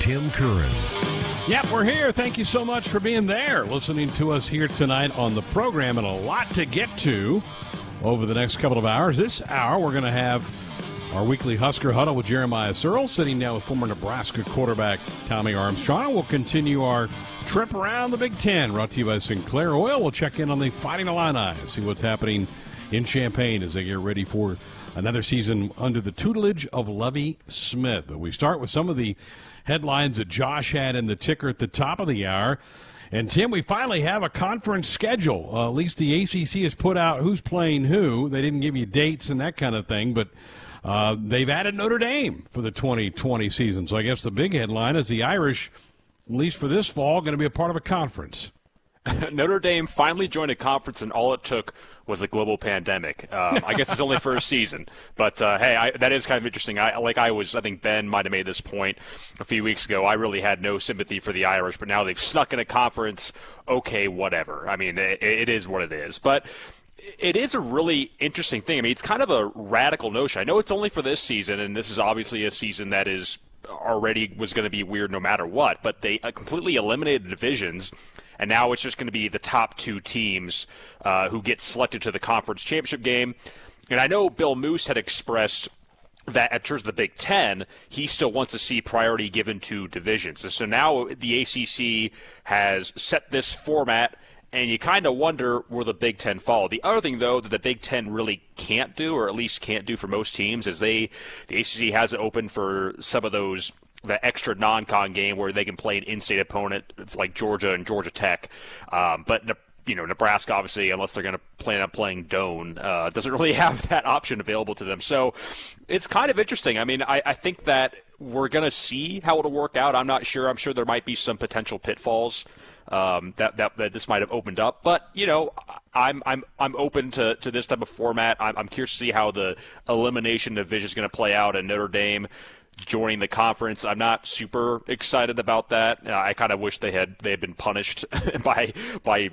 Tim Curran. Yep, we're here. Thank you so much for being there, listening to us here tonight on the program, and a lot to get to over the next couple of hours. This hour, we're going to have our weekly Husker Huddle with Jeremiah Searle, sitting down with former Nebraska quarterback Tommy Armstrong. We'll continue our trip around the Big Ten, brought to you by Sinclair Oil. We'll check in on the Fighting Illini and see what's happening in Champaign as they get ready for another season under the tutelage of Lovie Smith. But we start with some of the headlines that Josh had in the ticker at the top of the hour. And, Tim, we finally have a conference schedule. At least the ACC has put out who's playing who. They didn't give you dates and that kind of thing, but they've added Notre Dame for the 2020 season. So I guess the big headline is the Irish, at least for this fall, going to be a part of a conference. Notre Dame finally joined a conference, and all it took was a global pandemic. I guess it's only for a season. But, hey, that is kind of interesting. I think Ben might have made this point a few weeks ago. I really had no sympathy for the Irish, but now they've snuck in a conference. Okay, whatever. I mean, it is what it is. But it is a really interesting thing. I mean, it's kind of a radical notion. I know it's only for this season, and this is obviously a season that is already was going to be weird no matter what. But they completely eliminated the divisions. And now it's just going to be the top two teams who get selected to the conference championship game. And I know Bill Moose had expressed that in terms of the Big Ten, he still wants to see priority given to divisions. And so now the ACC has set this format, and you kind of wonder where the Big Ten follow. The other thing, though, that the Big Ten really can't do, or at least can't do for most teams, is the ACC has it open for some of those the extra non-con game where they can play an in-state opponent like Georgia and Georgia Tech. But Nebraska, obviously, unless they're going to plan on playing Doane, doesn't really have that option available to them. So it's kind of interesting. I mean, I think that we're going to see how it'll work out. I'm not sure. I'm sure there might be some potential pitfalls that this might have opened up. But, I'm open to this type of format. I'm curious to see how the elimination division is going to play out, and Notre Dame joining the conference. I'm not super excited about that. I kind of wish they had been punished by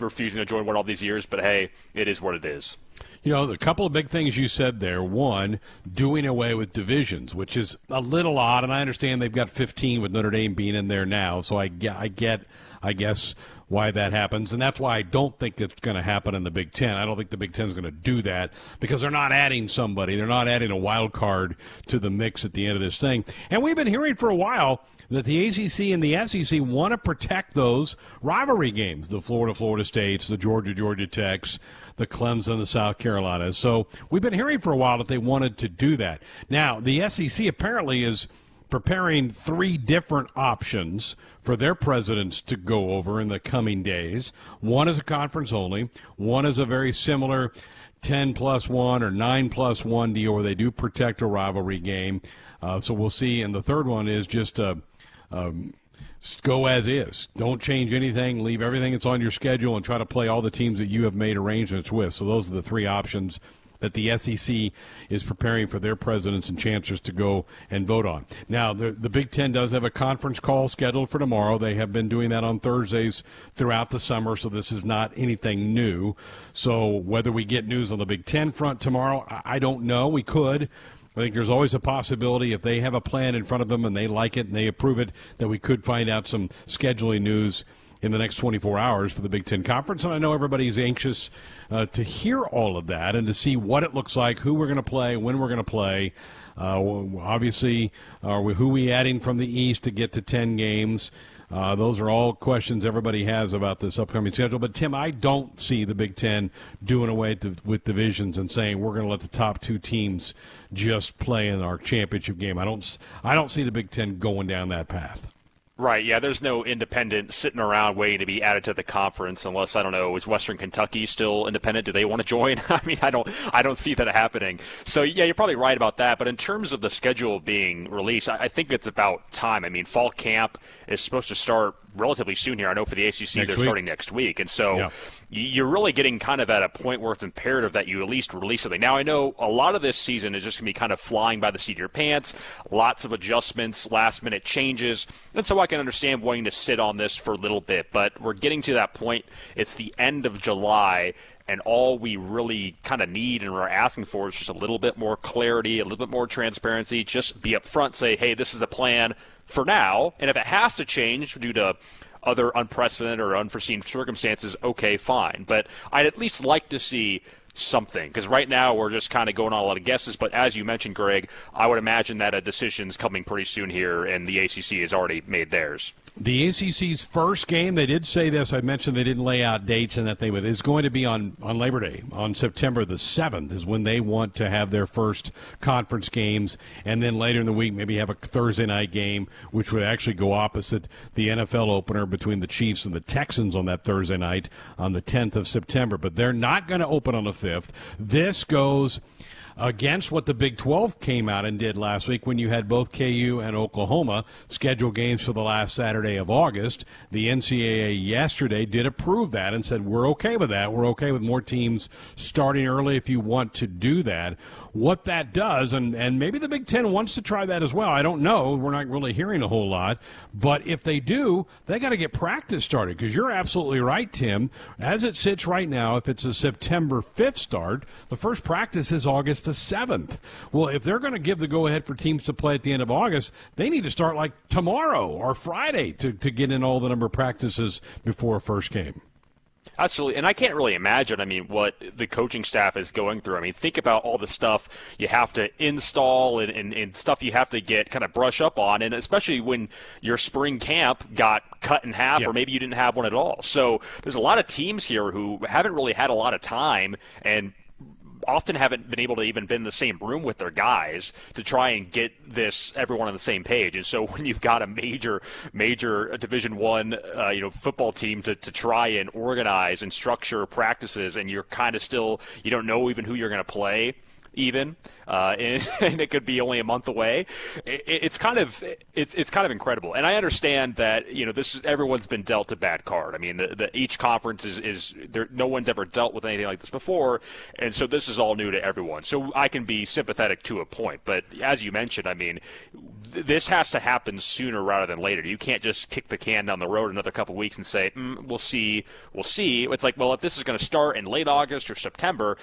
refusing to join one all these years, but hey, it is what it is. A couple of big things you said there. One, doing away with divisions, which is a little odd, and I understand they've got 15 with Notre Dame being in there now, so I guess, why that happens, and that's why I don't think it's going to happen in the Big Ten. I don't think the Big Ten is going to do that because they're not adding somebody. They're not adding a wild card to the mix at the end of this thing. And we've been hearing for a while that the ACC and the SEC want to protect those rivalry games, the Florida States, the Georgia Techs, the Clemson, the South Carolinas. So we've been hearing for a while that they wanted to do that. Now, the SEC apparently is preparing 3 different options for their presidents to go over in the coming days. One is a conference only. One is a very similar 10+1 or 9+1 deal where they do protect a rivalry game. So we'll see. And the third one is just go as is. Don't change anything. Leave everything that's on your schedule and try to play all the teams that you have made arrangements with. So those are the 3 options that the SEC is preparing for their presidents and chancellors to go and vote on. Now, the Big Ten does have a conference call scheduled for tomorrow. They have been doing that on Thursdays throughout the summer, so this is not anything new. So whether we get news on the Big Ten front tomorrow, I don't know. We could. I think there's always a possibility if they have a plan in front of them and they like it and they approve it, that we could find out some scheduling news in the next 24 hours for the Big Ten Conference. And I know everybody's anxious to hear all of that and to see what it looks like, who we're going to play, when we're going to play. Obviously, who we adding from the East to get to 10 games. Those are all questions everybody has about this upcoming schedule. But, Tim, I don't see the Big Ten doing away with divisions and saying we're going to let the top 2 teams just play in our championship game. I don't see the Big Ten going down that path. Right, yeah, there's no independent sitting around waiting to be added to the conference unless, I don't know, is Western Kentucky still independent? Do they want to join? I mean, I don't see that happening. So, yeah, you're probably right about that. But in terms of the schedule being released, I think it's about time. I mean, fall camp is supposed to start relatively soon here. I know for the ACC they're starting next week. And so you're really getting kind of at a point where it's imperative that you at least release something. Now, I know a lot of this season is just going to be kind of flying by the seat of your pants, lots of adjustments, last-minute changes. And so I can understand wanting to sit on this for a little bit. But we're getting to that point. It's the end of July. And all we really kind of need and we're asking for is just a little bit more clarity, a little bit more transparency. Just be upfront, say, hey, this is the plan. for now. And if it has to change due to other unprecedented or unforeseen circumstances, okay, fine. But I'd at least like to see something, because right now we're just kind of going on a lot of guesses. But as you mentioned, Greg, I would imagine that a decision's coming pretty soon here, and the ACC has already made theirs. The ACC's first game, they did say this, I mentioned they didn't lay out dates and that thing, but it's going to be on Labor Day. On September the 7th is when they want to have their first conference games, and then later in the week maybe have a Thursday night game, which would actually go opposite the NFL opener between the Chiefs and the Texans on that Thursday night on the 10th of September. But they're not going to open on the 5th. This goes against what the Big 12 came out and did last week when you had both KU and Oklahoma schedule games for the last Saturday of August. The NCAA yesterday did approve that and said, we're okay with that. We're okay with more teams starting early if you want to do that. What that does, and maybe the Big Ten wants to try that as well. I don't know. We're not really hearing a whole lot. But if they do, they got to get practice started, because you're absolutely right, Tim. As it sits right now, if it's a September 5th start, the first practice is August the 7th. Well, if they're going to give the go-ahead for teams to play at the end of August, they need to start like tomorrow or Friday to get in all the number of practices before a first game. Absolutely, and I can't really imagine, what the coaching staff is going through. Think about all the stuff you have to install and stuff you have to get kind of brush up on, and especially when your spring camp got cut in half, or maybe you didn't have one at all. So there's a lot of teams here who haven't really had a lot of time and often haven't been able to even be in the same room with their guys to try and get everyone on the same page. And so when you've got a major Division I, football team to try and organize and structure practices, and you're kind of still, you don't know even who you're going to play even, and it could be only a month away. It's kind of incredible, and I understand that everyone's been dealt a bad card. Each conference is there. No one's ever dealt with anything like this before, and so this is all new to everyone. So I can be sympathetic to a point, but as you mentioned, this has to happen sooner rather than later. You can't just kick the can down the road another couple of weeks and say, we'll see. It's like, well, if this is going to start in late August or September,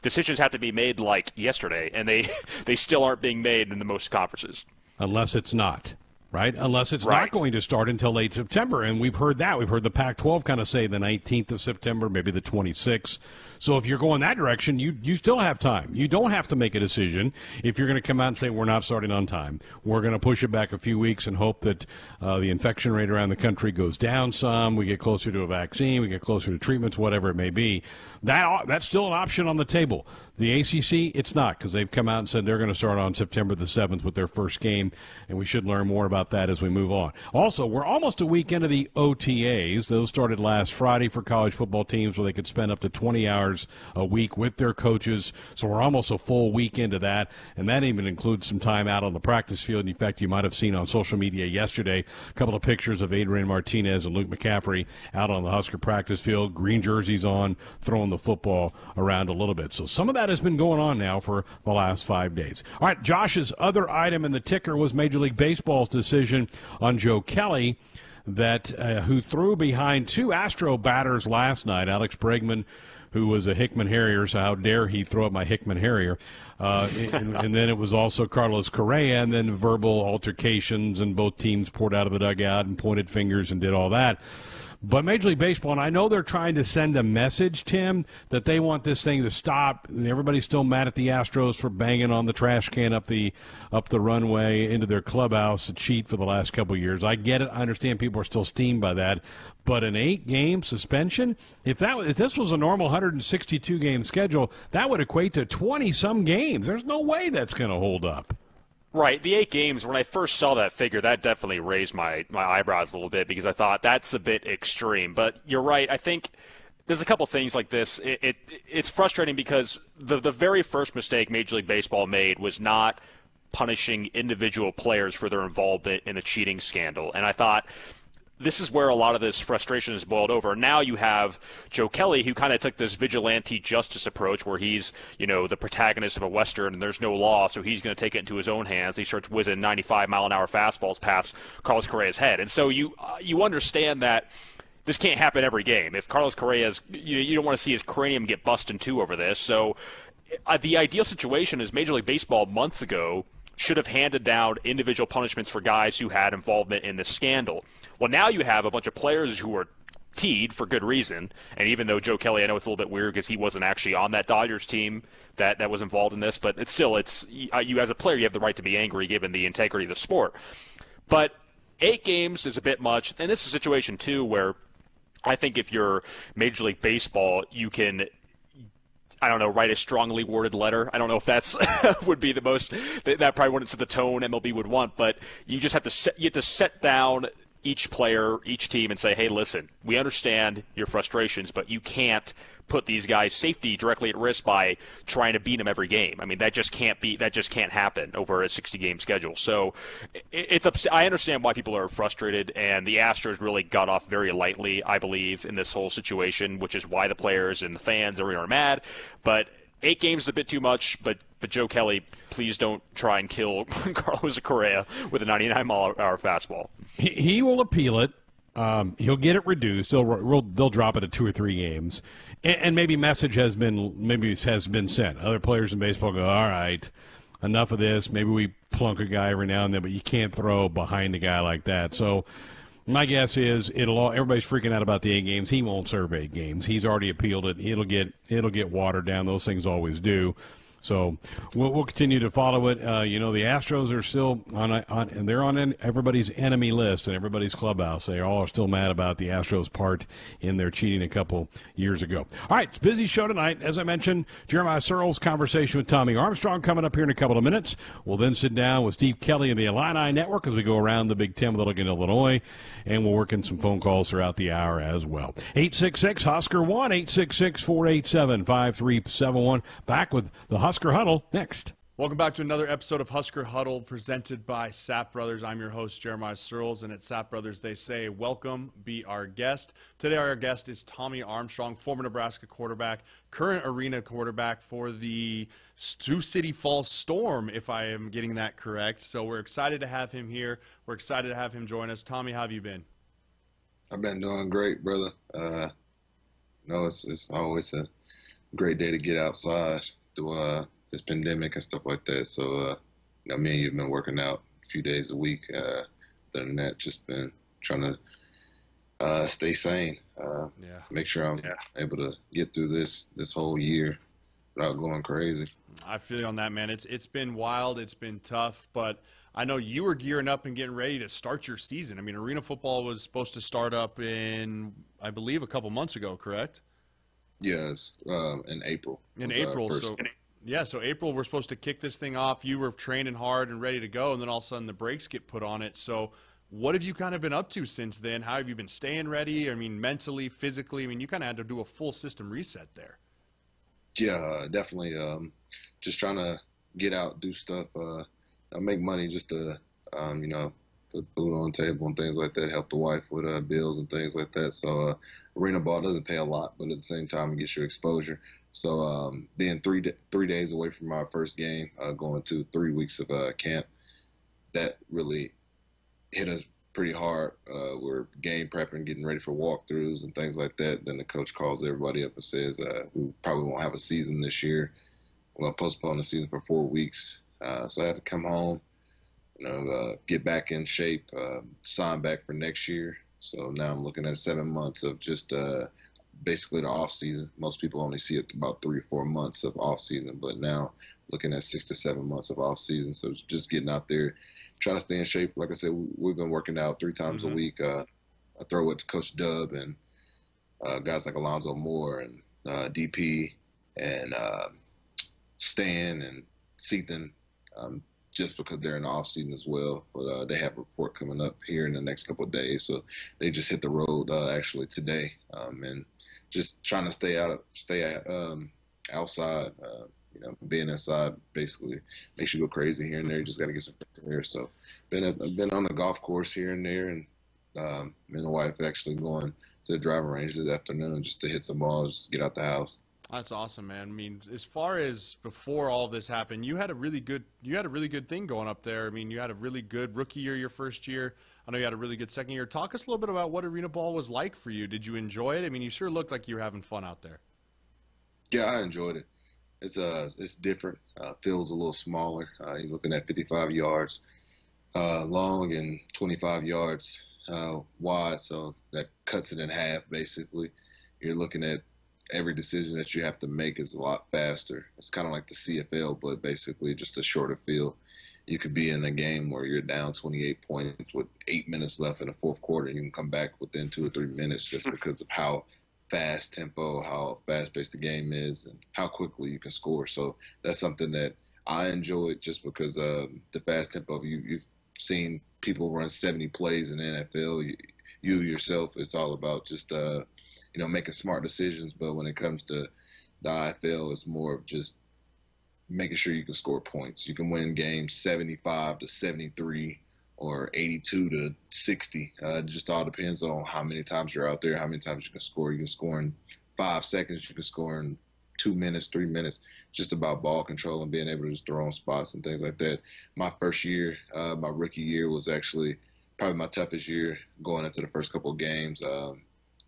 decisions have to be made like yesterday, and they still aren't being made in the most conferences. Unless it's not, right? Unless it's not going to start until late September, and we've heard that. We've heard the Pac-12 kind of say the 19th of September, maybe the 26th. So if you're going that direction, you still have time. You don't have to make a decision if you're going to come out and say, we're not starting on time. We're going to push it back a few weeks and hope that the infection rate around the country goes down some. We get closer to a vaccine. We get closer to treatments, whatever it may be. That's still an option on the table. The ACC, it's not, because they've come out and said they're going to start on September the 7th with their first game, and we should learn more about that as we move on. Also, we're almost a week into the OTAs. Those started last Friday for college football teams, where they could spend up to 20 hours a week with their coaches. So we're almost a full week into that, and that even includes some time out on the practice field. In fact, you might have seen on social media yesterday a couple of pictures of Adrian Martinez and Luke McCaffrey out on the Husker practice field, green jerseys on, throwing the football around a little bit. So some of that has been going on now for the last 5 days. All right, Josh's other item in the ticker was Major League Baseball's decision on Joe Kelly, who threw behind two Astro batters last night. Alex Bregman, who was a Hickman Harrier, so how dare he throw at my Hickman Harrier. And then it was also Carlos Correa, and then verbal altercations, and both teams poured out of the dugout and pointed fingers and did all that. But Major League Baseball, and I know they're trying to send a message, Tim, that they want this thing to stop. Everybody's still mad at the Astros for banging on the trash can up the runway into their clubhouse to cheat for the last couple of years. I get it. I understand people are still steamed by that. But an 8-game suspension, if this was a normal 162-game schedule, that would equate to 20-some games. There's no way that's going to hold up. Right. The 8 games, when I first saw that figure, that definitely raised my eyebrows a little bit, because I thought that's a bit extreme. But you're right. I think there's a couple things like this. It's frustrating because the very first mistake Major League Baseball made was not punishing individual players for their involvement in a cheating scandal. And I thought, this is where a lot of this frustration is boiled over. Now you have Joe Kelly, who kind of took this vigilante justice approach where he's, the protagonist of a Western and there's no law, so he's going to take it into his own hands. He starts whizzing 95-mile-an-hour fastballs past Carlos Correa's head. And so you understand that this can't happen every game. If Carlos Correa's, you don't want to see his cranium get busted in two over this. So the ideal situation is Major League Baseball months ago should have handed down individual punishments for guys who had involvement in this scandal. Well, now you have a bunch of players who are teed for good reason, and even though Joe Kelly, I know it's a little bit weird because he wasn't actually on that Dodgers team that was involved in this, but it's you as a player, you have the right to be angry given the integrity of the sport. But 8 games is a bit much, and this is a situation too where I think if you're Major League Baseball, you can, I don't know, write a strongly worded letter. I don't know if that's would be the most, that probably wouldn't set the tone MLB would want, but you just have to set down each player, each team, and say, hey, listen, we understand your frustrations, but you can't put these guys' safety directly at risk by trying to beat them every game. I mean, that just can't happen over a 60-game schedule. So I understand why people are frustrated, and the Astros really got off very lightly, I believe, in this whole situation, which is why the players and the fans are mad. But 8 games is a bit too much, but Joe Kelly, please don't try and kill Carlos Correa with a 99-mile-an-hour fastball. He will appeal it. He'll get it reduced. They'll drop it to 2 or 3 games, and maybe it has been sent. Other players in baseball go, all right, enough of this. Maybe we plunk a guy every now and then, but you can't throw behind a guy like that. So my guess is everybody's freaking out about the 8 games. He won't serve 8 games. He's already appealed it. It'll get watered down. Those things always do. So we'll continue to follow it. The Astros are still and they're on everybody's enemy list and everybody's clubhouse. They all are still mad about the Astros' part in their cheating a couple years ago. All right, it's a busy show tonight. As I mentioned, Jeremiah Searles' conversation with Tommy Armstrong coming up here in a couple of minutes. We'll then sit down with Steve Kelly and the Illini Network as we go around the Big Ten with a look in Illinois, and we'll work in some phone calls throughout the hour as well. 866-HUSKER-1, 866-487-5371. Back with the Husker Huddle next. Welcome back to another episode of Husker Huddle presented by Sapp Brothers. I'm your host, Jeremiah Searles, and at Sapp Brothers they say, welcome, be our guest. Today our guest is Tommy Armstrong, former Nebraska quarterback, current arena quarterback for the Sioux City Falls Storm, if I am getting that correct. So we're excited to have him here. We're excited to have him join us. Tommy, how have you been? I've been doing great, brother. It's always a great day to get outside through this pandemic and stuff like that. So, me and you've been working out a few days a week. Other than that, just been trying to stay sane. Make sure I'm able to get through this whole year without going crazy. I feel you on that, man. It's been wild. It's been tough, but I know you were gearing up and getting ready to start your season. I mean, arena football was supposed to start up in, I believe, a couple months ago, correct? Yes, in April. In April, so April we're supposed to kick this thing off. You were training hard and ready to go, and then all of a sudden the brakes get put on it. So what have you kind of been up to since then? How have you been staying ready? I mean, mentally, physically? I mean, you kind of had to do a full system reset there. Yeah, definitely. Just trying to get out, do stuff, make money just to, put food on the table and things like that, help the wife with bills and things like that. So arena ball doesn't pay a lot, but at the same time, it gets you exposure. So being 3 days away from our first game, going to 3 weeks of camp, that really hit us pretty hard. We're game prepping, getting ready for walkthroughs and things like that. Then the coach calls everybody up and says, we probably won't have a season this year. We're going to postpone the season for 4 weeks. So I had to come home, get back in shape, sign back for next year. So now I'm looking at 7 months of just basically the off season. Most people only see it about 3 or 4 months of off season, but now looking at 6 to 7 months of off season. So it's just getting out there, trying to stay in shape. Like I said, we've been working out 3 times a week. I throw with Coach Dub and guys like Alonzo Moore and DP and Stan and Seathan, just because they're in the off season as well. But they have a report coming up here in the next couple of days, so they just hit the road actually today, and just trying to stay outside. Being inside basically makes you go crazy here and there. You just got to get some air. So I've been on the golf course here and there, and me and the wife actually going to the driving range this afternoon just to hit some balls, just get out the house. That's awesome, man. I mean, as far as before all this happened, you had a really good thing going up there. I mean, you had a really good rookie year your first year. I know you had a really good second year. Talk us a little bit about what arena ball was like for you. Did you enjoy it? I mean, you sure looked like you were having fun out there. Yeah, I enjoyed it. It's different. Feels a little smaller. You're looking at 55 yards long and 25 yards wide, so that cuts it in half basically. You're looking at every decision that you have to make is a lot faster. It's kind of like the CFL, but basically just a shorter field. You could be in a game where you're down 28 points with 8 minutes left in the fourth quarter, and you can come back within 2 or 3 minutes just because of how fast tempo, how fast paced the game is, and how quickly you can score. So that's something that I enjoy just because the fast tempo. You've seen people run 70 plays in the NFL. You yourself, it's all about just making smart decisions. But when it comes to the IFL, it's more of just making sure you can score points. You can win games 75-73 or 82-60. It just all depends on how many times you're out there, how many times you can score. You can score in 5 seconds. You can score in 2 minutes, 3 minutes. Just about ball control and being able to just throw on spots and things like that. My first year, my rookie year, was actually probably my toughest year going into the first couple of games.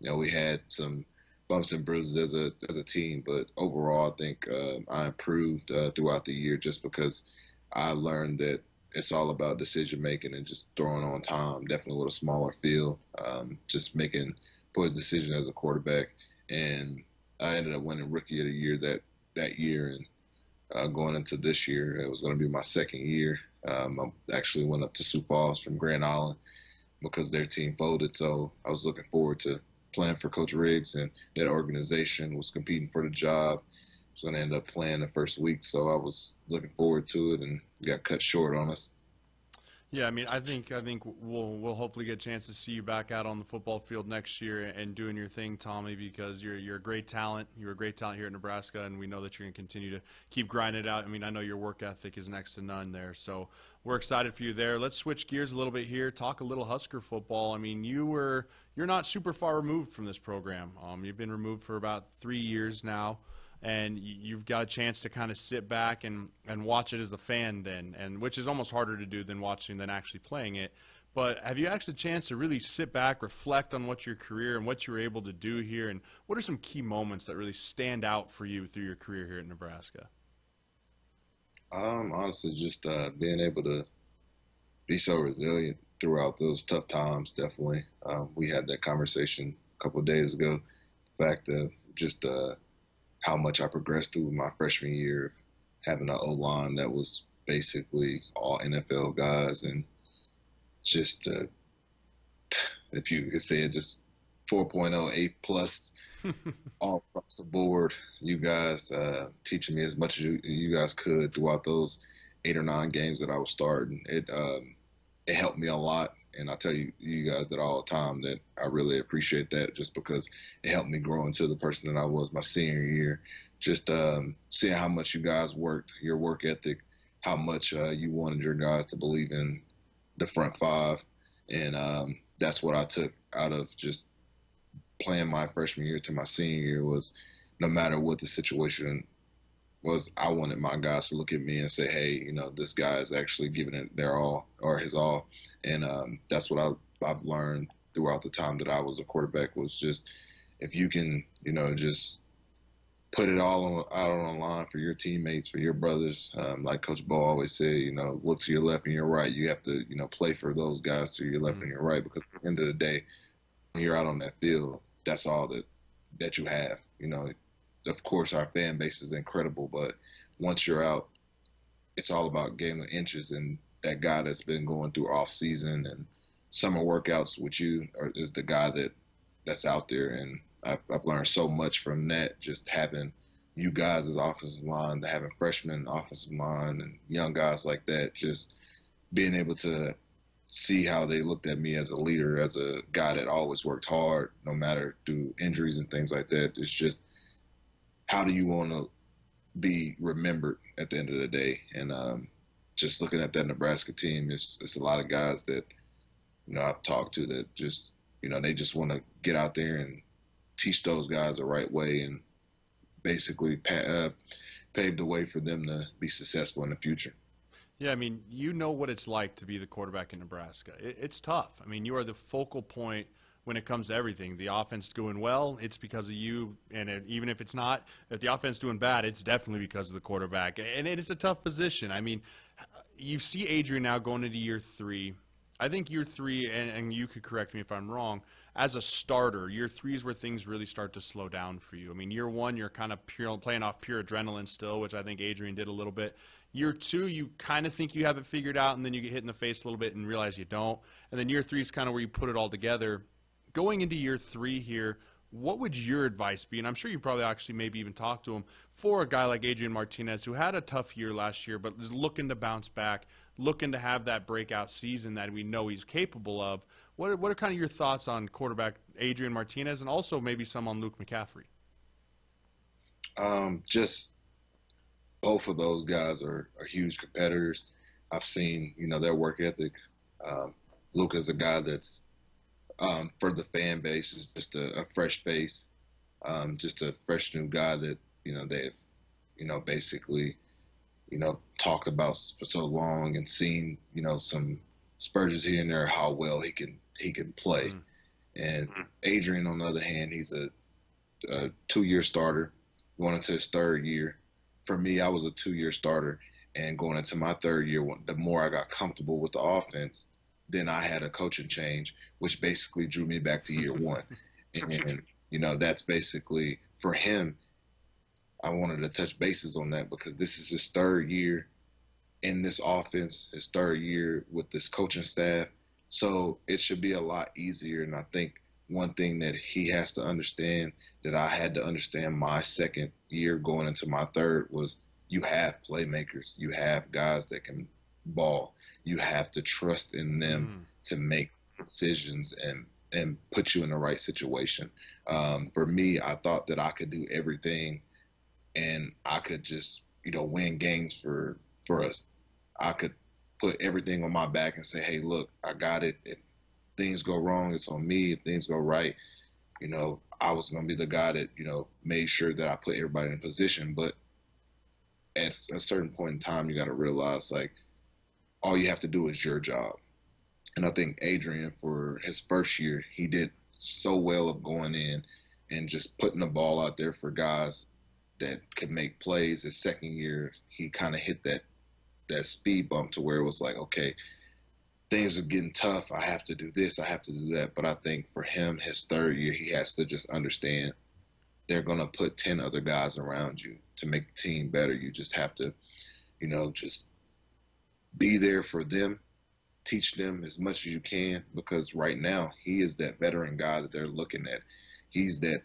We had some bumps and bruises as a team, but overall, I think I improved throughout the year just because I learned that it's all about decision making and just throwing on time. Definitely with a smaller field, just making poor decision as a quarterback, and I ended up winning Rookie of the Year that year, and going into this year, it was going to be my second year. I actually went up to Sioux Falls from Grand Island because their team folded, so I was looking forward to playing for Coach Riggs, and that organization was competing for the job. I was going to end up playing the first week, so I was looking forward to it, and got cut short on us. Yeah, I mean, I think we'll hopefully get a chance to see you back out on the football field next year and doing your thing, Tommy, because you're a great talent. You're a great talent here in Nebraska, and we know that you're going to continue to keep grinding it out. I mean, I know your work ethic is next to none there, so we're excited for you there. Let's switch gears a little bit here. Talk a little Husker football. I mean, you're not super far removed from this program. You've been removed for about 3 years now, and you've got a chance to kind of sit back and watch it as a fan then, and which is almost harder to do than actually playing it. But have you actually a chance to really sit back, reflect on what your career and what you were able to do here, and what are some key moments that really stand out for you through your career here at Nebraska? Honestly, just being able to be so resilient throughout those tough times. Definitely, we had that conversation a couple of days ago. The fact of just how much I progressed through my freshman year of having an O-line that was basically all NFL guys, and just if you could say it, just 4.0, 8 plus all across the board. You guys teaching me as much as you guys could throughout those 8 or 9 games that I was starting. It helped me a lot. And I tell you guys that all the time, that I really appreciate that, just because it helped me grow into the person that I was my senior year. Just seeing how much you guys worked, your work ethic, how much you wanted your guys to believe in the front five. And that's what I took out of just playing my freshman year to my senior year, was no matter what the situation was, I wanted my guys to look at me and say, hey, this guy is actually giving it their all, or his all. And that's what I've learned throughout the time that I was a quarterback, was just, if you can, just put it all out on the line for your teammates, for your brothers. Like Coach Bo always said, look to your left and your right. You have to, play for those guys to your left and your right, because at the end of the day, when you're out on that field, that's all that you have. Of course, our fan base is incredible, but once you're out, it's all about gaining inches. And that guy that's been going through off season and summer workouts with you is the guy that's out there. And I've learned so much from that, just having you guys as offensive line, having freshmen offensive line and young guys like that, just being able to see how they looked at me as a leader, as a guy that always worked hard, no matter through injuries and things like that. It's just, how do you want to be remembered at the end of the day? And just looking at that Nebraska team, it's a lot of guys that, I've talked to that just, they just want to get out there and teach those guys the right way, and basically pave the way for them to be successful in the future. Yeah, I mean, what it's like to be the quarterback in Nebraska. It's tough. I mean, you are the focal point when it comes to everything. The offense doing well, it's because of you, and even if it's not, if the offense doing bad, it's definitely because of the quarterback. And it is a tough position. I mean, you see Adrian now going into year 3. I think year 3, and you could correct me if I'm wrong, as a starter, year 3 is where things really start to slow down for you. I mean, year 1, you're kind of playing off pure adrenaline still, which I think Adrian did a little bit. Year 2, you kind of think you have it figured out, and then you get hit in the face a little bit and realize you don't. And then year 3 is kind of where you put it all together. Going into year 3 here, what would your advice be? And I'm sure you probably actually maybe even talked to him, for a guy like Adrian Martinez, who had a tough year last year, but is looking to bounce back, looking to have that breakout season that we know he's capable of. What are kind of your thoughts on quarterback Adrian Martinez, and also maybe some on Luke McCaffrey? Just both of those guys are huge competitors. I've seen, their work ethic. Luke is a guy that's, for the fan base, is just a fresh face, just a fresh new guy that, they've, basically, talked about for so long, and seen, some spurges here and there, how well he can play. And Adrian, on the other hand, he's a 2-year starter going into his 3rd year. For me, I was a 2-year starter, and going into my 3rd year, the more I got comfortable with the offense, then I had a coaching change, which basically drew me back to year 1. And, that's basically, for him, I wanted to touch bases on that, because this is his 3rd year in this offense, his 3rd year with this coaching staff. So it should be a lot easier. And I think one thing that he has to understand, that I had to understand my 2nd year going into my 3rd, was you have playmakers. You have guys that can ball. You have to trust in them to make decisions and put you in the right situation. For me, I thought that I could do everything, and I could just, win games for us. I could put everything on my back and say, hey, look, I got it. If things go wrong, it's on me. If things go right, I was going to be the guy that, made sure that I put everybody in position. But at a certain point in time, you got to realize, like, all you have to do is your job. And I think Adrian, for his 1st year, he did so well of going in and just putting the ball out there for guys that could make plays. His 2nd year, he kind of hit that speed bump to where it was like, okay, things are getting tough. I have to do this. I have to do that. But I think for him, his 3rd year, he has to just understand they're going to put 10 other guys around you to make the team better. You just have to, just be there for them, teach them as much as you can, because right now he is that veteran guy that they're looking at. He's that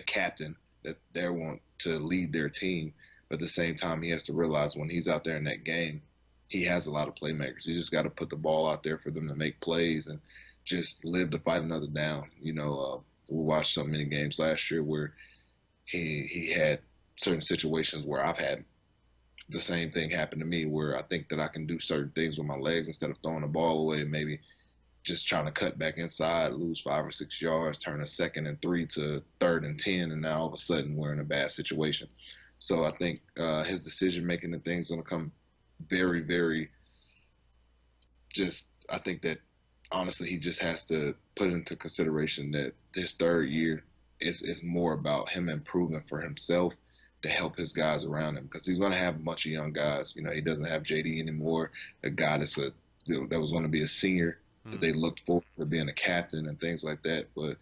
captain that they want to lead their team. But at the same time, he has to realize when he's out there in that game, he has a lot of playmakers. You just got to put the ball out there for them to make plays and just live to fight another down. We watched so many games last year where he had certain situations where I've had the same thing happen to me, where I think that I can do certain things with my legs instead of throwing the ball away and maybe just trying to cut back inside, lose 5 or 6 yards, turn a 2nd and 3 to 3rd and 10, and now all of a sudden we're in a bad situation. So I think his decision-making and things are going to come very, very I think that honestly he just has to put into consideration that this 3rd year is more about him improving for himself to help his guys around him, because he's going to have a bunch of young guys. He doesn't have JD anymore, a guy that was going to be a senior that they looked for being a captain and things like that. But,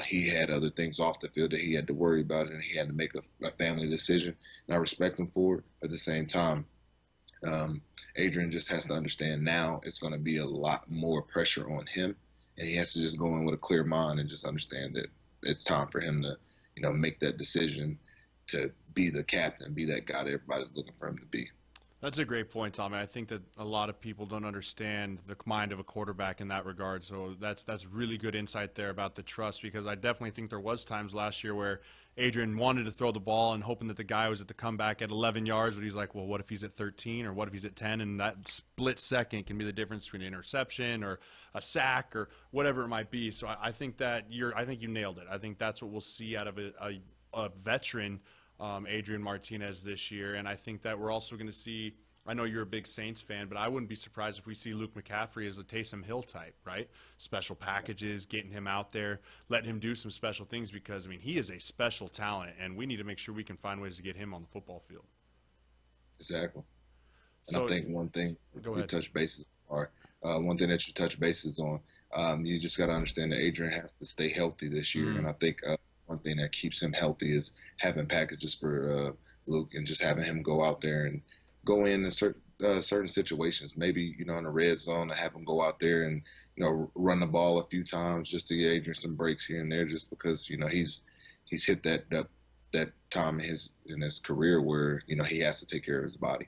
he had other things off the field that he had to worry about, and he had to make a family decision. And I respect him for it. At the same time, Adrian just has to understand now it's going to be a lot more pressure on him, and he has to just go in with a clear mind and just understand that it's time for him to, make that decision to be the captain, be that guy that everybody's looking for him to be. That's a great point, Tommy. I think that a lot of people don't understand the mind of a quarterback in that regard. So that's really good insight there about the trust, because I definitely think there was times last year where Adrian wanted to throw the ball and hoping that the guy was at the comeback at 11 yards, but he's like, well, what if he's at 13, or what if he's at 10? And that split second can be the difference between an interception or a sack or whatever it might be. So I think that you nailed it. I think that's what we'll see out of a veteran Adrian Martinez this year, and I think that we're also going to see I know you're a big Saints fan, but I wouldn't be surprised if we see Luke McCaffrey as a Taysom Hill type, right? Special packages, getting him out there, letting him do some special things because, I mean, he is a special talent, and we need to make sure we can find ways to get him on the football field. Exactly. And So, I think one thing go you ahead. touch bases on, one thing that you touch bases on, you just got to understand that Adrian has to stay healthy this year. And I think one thing that keeps him healthy is having packages for Luke and just having him go out there and go in certain situations. Maybe, in the red zone, to have him go out there and, run the ball a few times just to get Adrian some breaks here and there just because, he's hit that time in his career where, he has to take care of his body.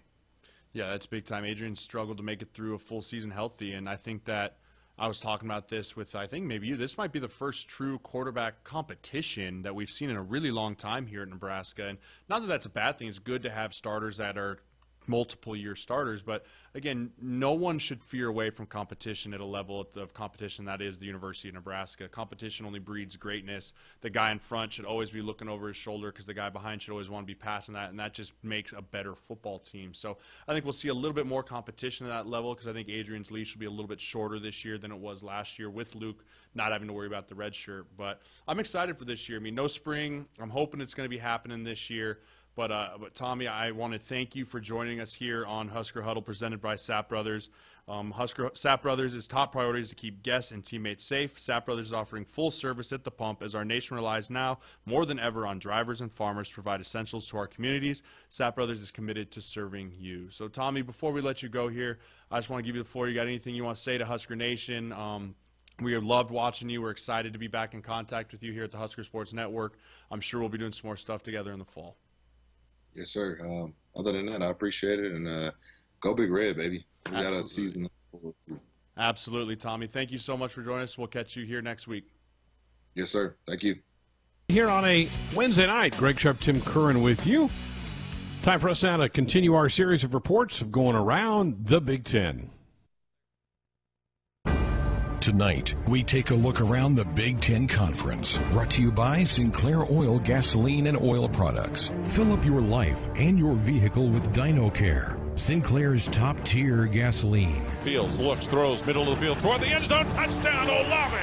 Yeah, that's big time. Adrian struggled to make it through a full season healthy, and I think that I was talking about this with, I think maybe you. This might be the first true quarterback competition that we've seen in a really long time here at Nebraska. And not that that's a bad thing. It's good to have starters that are multiple-year starters. But, again, no one should fear away from competition at a level of competition that is the University of Nebraska. Competition only breeds greatness. The guy in front should always be looking over his shoulder because the guy behind should always want to be passing that, and that just makes a better football team. So I think we'll see a little bit more competition at that level because I think Adrian's leash will be a little bit shorter this year than it was last year with Luke not having to worry about the red shirt. But I'm excited for this year. I mean, no spring. I'm hoping it's going to be happening this year. But Tommy, I want to thank you for joining us here on Husker Huddle presented by Sapp Brothers. Sapp Brothers' top priority is to keep guests and teammates safe. Sapp Brothers is offering full service at the pump as our nation relies now more than ever on drivers and farmers to provide essentials to our communities. Sapp Brothers is committed to serving you. So, Tommy, before we let you go here, I just want to give you the floor. You got anything you want to say to Husker Nation? We have loved watching you. We're excited to be back in contact with you here at the Husker Sports Network. I'm sure we'll be doing some more stuff together in the fall. Yes, sir. Other than that, I appreciate it. And go Big Red, baby. We got a season to look forward to. Absolutely, Tommy. Thank you so much for joining us. We'll catch you here next week. Yes, sir. Thank you. Here on a Wednesday night, Greg Sharp, Tim Curran with you. Time for us now to continue our series of reports of going around the Big Ten. Tonight, we take a look around the Big Ten Conference. Brought to you by Sinclair Oil Gasoline and Oil Products. Fill up your life and your vehicle with DinoCare, Sinclair's top-tier gasoline. Fields looks, throws, middle of the field, toward the end zone, touchdown, Olave!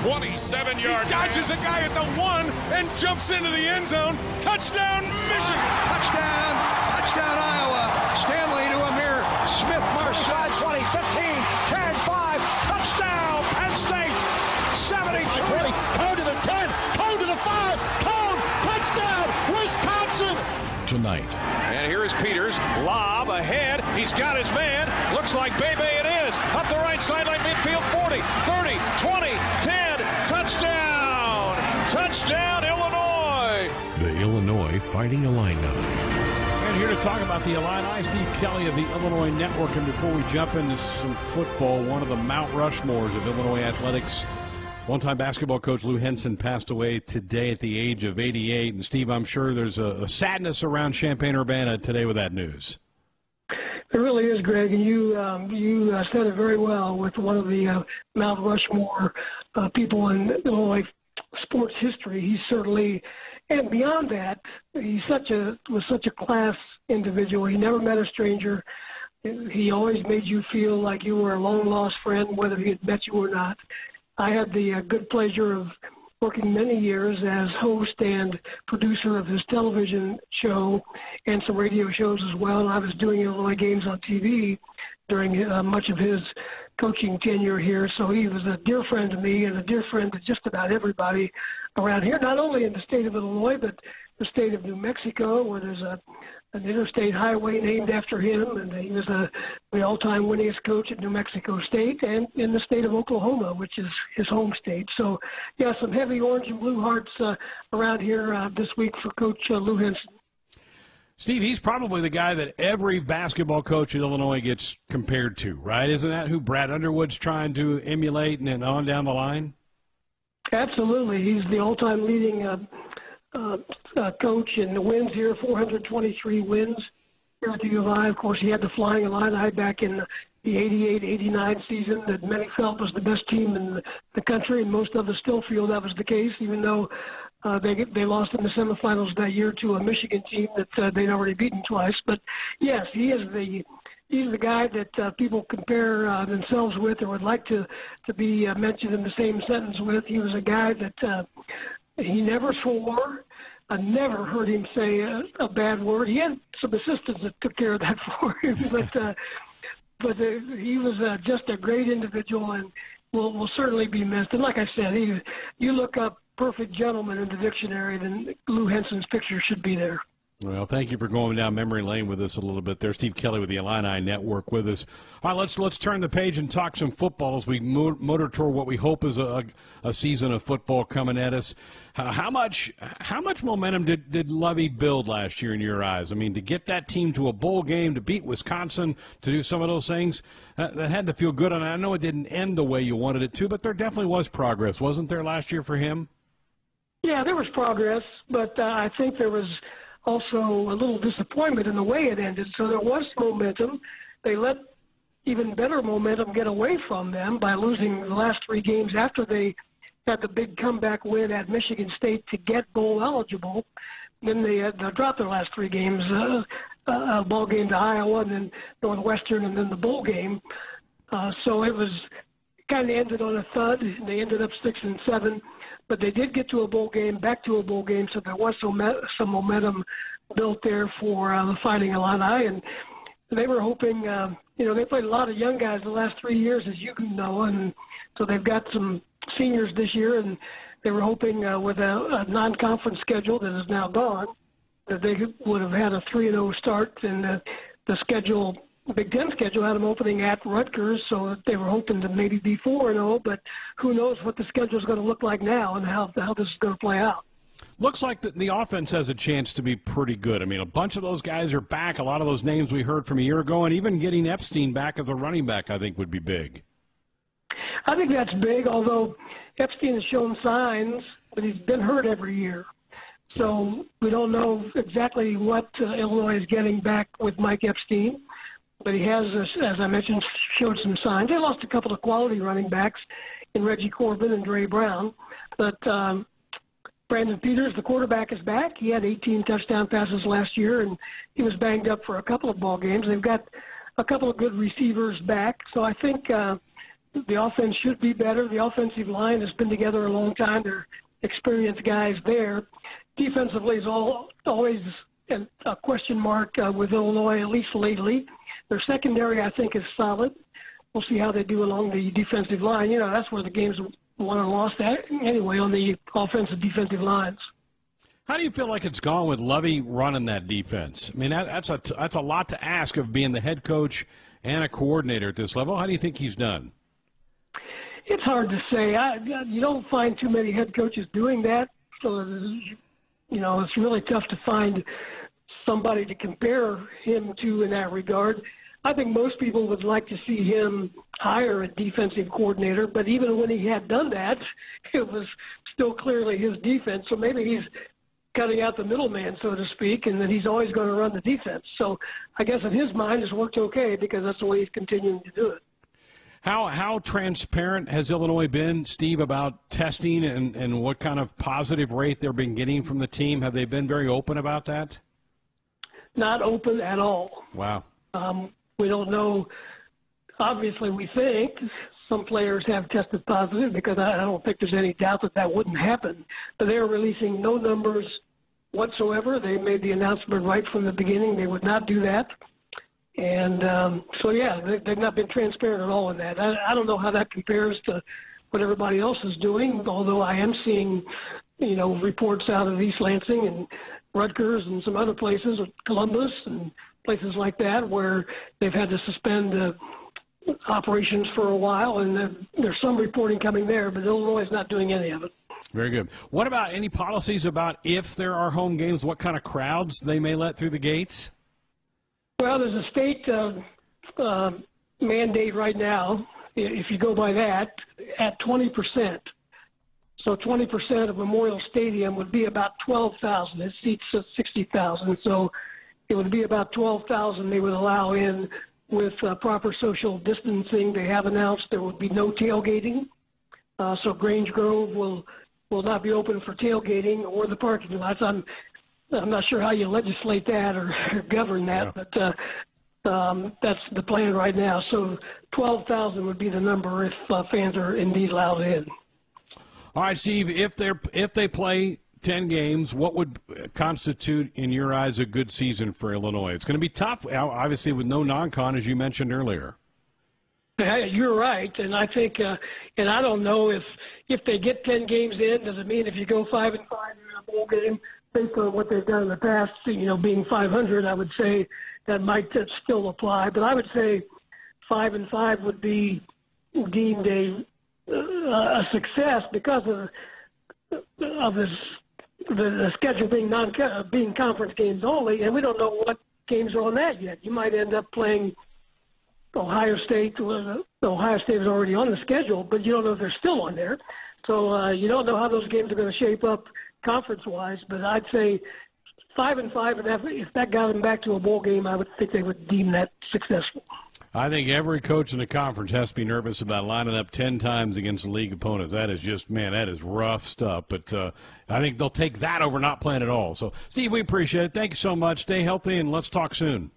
27-yard. Dodges a guy at the 1 and jumps into the end zone. Touchdown, Michigan! Touchdown, Iowa! Stanley to Amir Smith, Marshall. 20, 15, 10, 5, touchdown, Penn State! 72. 20, Cone to the 10, Cone to the 5, Cone, touchdown, Wisconsin! Tonight, And here is Peters, lob ahead, he's got his man, looks like Bebe it is, up the right sideline, midfield, 40, 30, 20, 10, touchdown! Touchdown, Illinois! the Illinois Fighting Illini. And here to talk about the Illini, Steve Kelly of the Illinois Network. And before we jump into some football, one of the Mount Rushmores of Illinois athletics, one-time basketball coach Lou Henson passed away today at the age of 88. And, Steve, I'm sure there's a sadness around Champaign-Urbana today with that news. There really is, Greg, and you said it very well with one of the Mount Rushmore people in Illinois sports history. He's certainly, and beyond that, was such a class individual. He never met a stranger. He always made you feel like you were a long-lost friend, whether he had met you or not. I had the good pleasure of working many years as host and producer of his television show and some radio shows as well. And I was doing Illinois games on TV during much of his coaching tenure here. So he was a dear friend to me and a dear friend to just about everybody around here, not only in the state of Illinois, but the state of New Mexico, where there's an interstate highway named after him, and he was the all-time winningest coach at New Mexico State, and in the state of Oklahoma, which is his home state. So, yeah, some heavy orange and blue hearts around here this week for Coach Lou Henson. Steve, he's probably the guy that every basketball coach in Illinois gets compared to, right? Isn't that who Brad Underwood's trying to emulate and on down the line? Absolutely. He's the all-time leading coach in the wins here, 423 wins here at the U of I. Of course, he had the Flying Illini back in the 88-89 season that many felt was the best team in the country, and most of us still feel that was the case, even though they lost in the semifinals that year to a Michigan team that they'd already beaten twice. But, yes, he is he's the guy that people compare themselves with or would like to be mentioned in the same sentence with. He was a guy that he never swore. I never heard him say a bad word. He had some assistants that took care of that for him, but he was just a great individual and will certainly be missed. And like I said, you look up perfect gentleman in the dictionary, then Lou Henson's picture should be there. Well, thank you for going down memory lane with us a little bit there. Steve Kelly with the Illini Network with us. All right, let's turn the page and talk some football as we motor toward what we hope is a season of football coming at us. How much momentum did Lovey build last year in your eyes? I mean, to get that team to a bowl game, to beat Wisconsin, to do some of those things, that had to feel good. And I know it didn't end the way you wanted it to, but there definitely was progress, wasn't there, last year for him? Yeah, there was progress, but I think there was also a little disappointment in the way it ended. So there was momentum. They let even better momentum get away from them by losing the last 3 games after they had the big comeback win at Michigan State to get bowl eligible. Then they dropped their last 3 games, a ball game to Iowa and then Northwestern and then the bowl game. So it was kind of ended on a thud. They ended up 6-7. But they did get to a bowl game, back to a bowl game, so there was some momentum built there for the Fighting Illini. And they were hoping, they played a lot of young guys the last 3 years, as you can know, and so they've got some seniors this year, and they were hoping with a non-conference schedule that is now gone, that they would have had a 3-0 start, and the schedule, Big Ten schedule, had them opening at Rutgers, so they were hoping to maybe be 4-0, but who knows what the schedule is going to look like now and how this is going to play out. Looks like the offense has a chance to be pretty good. I mean, a bunch of those guys are back. A lot of those names we heard from a year ago, and even getting Epstein back as a running back, I think, would be big. I think that's big, although Epstein has shown signs, but he's been hurt every year. So we don't know exactly what Illinois is getting back with Mike Epstein. But he has, as I mentioned, showed some signs. They lost a couple of quality running backs in Reggie Corbin and Dre Brown. But Brandon Peters, the quarterback, is back. He had 18 touchdown passes last year, and he was banged up for a couple of ball games. They've got a couple of good receivers back. So I think the offense should be better. The offensive line has been together a long time. They're experienced guys there. Defensively is always a question mark with Illinois, at least lately. Their secondary, I think, is solid. We'll see how they do along the defensive line. That's where the game's won or lost at anyway, on the offensive defensive lines. How do you feel like it's gone with Lovey running that defense? I mean, that's a lot to ask of being the head coach and a coordinator at this level. How do you think he's done? It's hard to say. You don't find too many head coaches doing that. So, it's really tough to find somebody to compare him to in that regard. I think most people would like to see him hire a defensive coordinator, but even when he had done that, it was still clearly his defense. So maybe he's cutting out the middleman, so to speak, and that he's always going to run the defense. So I guess in his mind it's worked okay because that's the way he's continuing to do it. How transparent has Illinois been, Steve, about testing and what kind of positive rate they've been getting from the team? Have they been very open about that? Not open at all. Wow. We don't know. Obviously, we think some players have tested positive because I don't think there's any doubt that wouldn't happen. But they are releasing no numbers whatsoever. They made the announcement right from the beginning they would not do that. And they've not been transparent at all in that. I don't know how that compares to what everybody else is doing, although I am seeing, reports out of East Lansing and Rutgers and some other places, Columbus and places like that, where they've had to suspend operations for a while, and there's some reporting coming there, but Illinois is not doing any of it. Very good. What about any policies about if there are home games, what kind of crowds they may let through the gates? Well, there's a state mandate right now, if you go by that, at 20%. So 20% of Memorial Stadium would be about 12,000. It seats 60,000. So it would be about 12,000 they would allow in with proper social distancing. They have announced there would be no tailgating. So Grange Grove will not be open for tailgating or the parking lots. I'm not sure how you legislate that or govern that, but That's the plan right now. So 12,000 would be the number if fans are indeed allowed in. All right, Steve, if they play 10 games, what would constitute, in your eyes, a good season for Illinois? It's going to be tough, obviously, with no non-con, as you mentioned earlier. You're right, and I think, and I don't know if they get 10 games in, does it mean if you go 5-5 in a bowl game, based on what they've done in the past, being 500, I would say that might still apply. But I would say 5-5 would be deemed a success because of the schedule being conference games only, and we don't know what games are on that yet. You might end up playing Ohio State. Ohio State is already on the schedule, but you don't know if they're still on there. So you don't know how those games are going to shape up conference-wise. But I'd say 5-5, and if that got them back to a bowl game, I would think they would deem that successful. I think every coach in the conference has to be nervous about lining up 10 times against league opponents. That is just, man, that is rough stuff. But I think they'll take that over not playing at all. So, Steve, we appreciate it. Thank you so much. Stay healthy, and let's talk soon.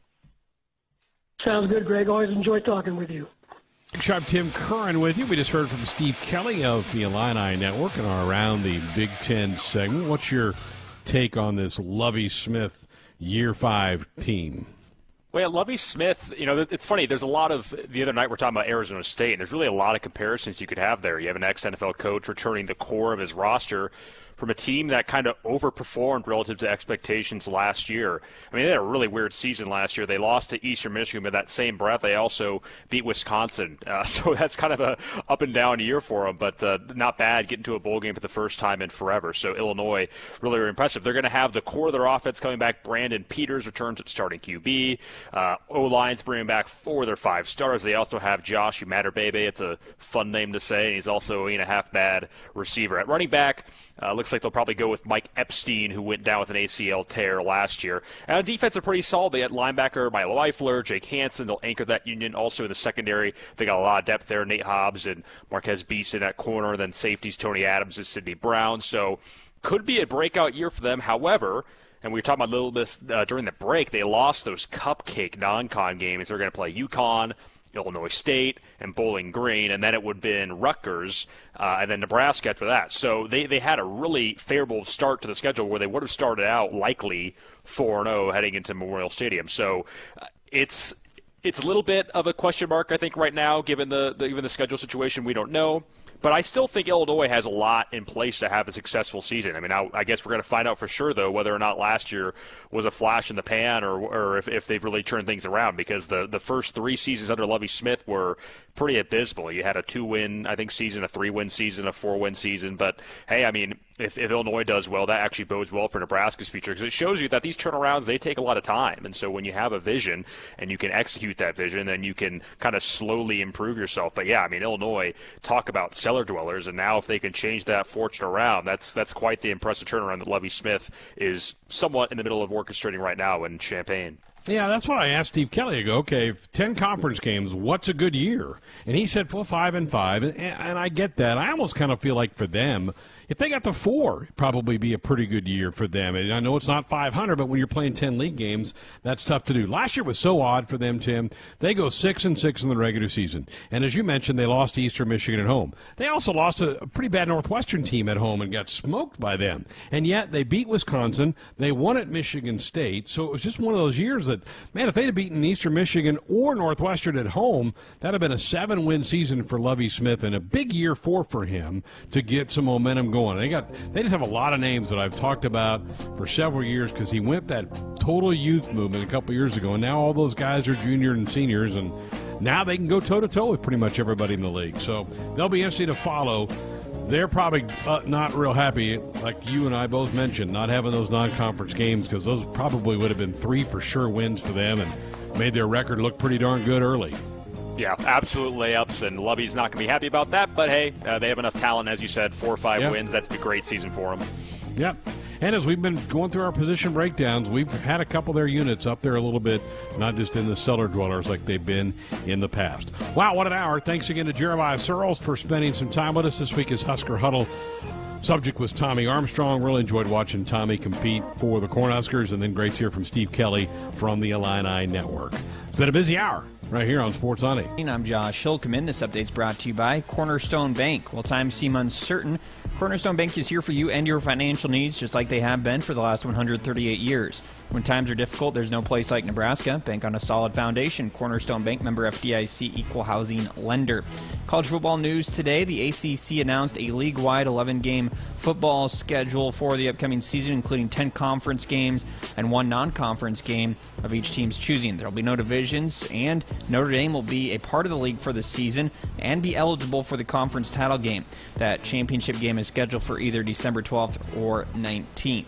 Sounds good, Greg. Always enjoy talking with you. Sharp Tim Curran with you. We just heard from Steve Kelly of the Illini Network in our Around the Big Ten segment. What's your take on this Lovie Smith Year 5 team? Well, Lovie Smith, it's funny. There's a lot of, the other night we're talking about Arizona State, and there's really a lot of comparisons you could have there. You have an ex-NFL coach returning the core of his roster from a team that kind of overperformed relative to expectations last year. I mean, they had a really weird season last year. They lost to Eastern Michigan, but that same breath, they also beat Wisconsin. So that's kind of a up and down year for them, but not bad getting to a bowl game for the first time in forever. So Illinois, really impressive. They're going to have the core of their offense coming back. Brandon Peters returns at starting QB. O-line's bringing back 4 of their 5 stars. They also have Josh Umatabebe. It's a fun name to say. He's also a half-bad receiver. At running back, looks like they'll probably go with Mike Epstein, who went down with an ACL tear last year. And on defense, they're pretty solid. They had linebacker Milo Eifler, Jake Hansen. They'll anchor that union. Also in the secondary, they got a lot of depth there. Nate Hobbs and Marquez Beeson at corner. Then safeties, Tony Adams and Sidney Brown. So could be a breakout year for them. However, and we were talking about a little bit during the break, they lost those cupcake non-con games. They're going to play UConn, Illinois State, and Bowling Green, and then it would have been Rutgers, and then Nebraska after that. So they had a really favorable start to the schedule where they would have started out likely 4-0 heading into Memorial Stadium. So it's a little bit of a question mark, I think, right now, given even the schedule situation. We don't know. But I still think Illinois has a lot in place to have a successful season. I mean, I guess we're going to find out for sure, though, whether or not last year was a flash in the pan or if they've really turned things around, because the first 3 seasons under Lovie Smith were pretty abysmal. You had a 2-win, I think, season, a 3-win season, a 4-win season. But, hey, I mean, if Illinois does well, that actually bodes well for Nebraska's future, because it shows you that these turnarounds, they take a lot of time. And so when you have a vision and you can execute that vision, then you can kind of slowly improve yourself. But, yeah, I mean, Illinois, talk about cellar dwellers, and now if they can change that fortune around, that's quite the impressive turnaround that Lovie Smith is somewhat in the middle of orchestrating right now in Champaign. Yeah, that's what I asked Steve Kelly. I go, okay, 10 conference games, what's a good year? And he said, well, 5-5, and I get that. I almost kind of feel like for them, if they got to 4, it'd probably be a pretty good year for them. And I know it's not 500, but when you're playing 10 league games, that's tough to do. Last year was so odd for them, Tim. They go 6-6 in the regular season. And as you mentioned, they lost to Eastern Michigan at home. They also lost a pretty bad Northwestern team at home and got smoked by them. And yet they beat Wisconsin. They won at Michigan State. So it was just one of those years that, man, if they'd have beaten Eastern Michigan or Northwestern at home, that would have been a 7-win season for Lovie Smith and a big year for him to get some momentum going. They just have a lot of names that I've talked about for several years, because he went that total youth movement a couple years ago, and now all those guys are juniors and seniors, and now they can go toe-to-toe with pretty much everybody in the league. So they'll be interesting to follow. They're probably not real happy, like you and I both mentioned, not having those non-conference games, because those probably would have been 3 for sure wins for them and made their record look pretty darn good early. Yeah, absolute layups, and Lovie's not going to be happy about that. But, hey, they have enough talent, as you said, 4 or 5 wins. That's a great season for them. Yep. And as we've been going through our position breakdowns, we've had a couple of their units up there a little bit, not just in the cellar dwellers like they've been in the past. Wow, what an hour. Thanks again to Jeremiah Searles for spending some time with us this week as Husker Huddle. Subject was Tommy Armstrong. Really enjoyed watching Tommy compete for the Cornhuskers, and then great to hear from Steve Kelly from the Illini Network. It's been a busy hour right here on Sports on 8. I'm Josh Hilkeman. This update's brought to you by Cornerstone Bank. While times seem uncertain, Cornerstone Bank is here for you and your financial needs just like they have been for the last 138 years. When times are difficult, there's no place like Nebraska. Bank on a solid foundation. Cornerstone Bank, member FDIC, equal housing lender. College football news today. The ACC announced a league-wide 11-game football schedule for the upcoming season, including 10 conference games and 1 non-conference game of each team's choosing. There will be no divisions, and Notre Dame will be a part of the league for the season and be eligible for the conference title game. That championship game is scheduled for either December 12th or 19th.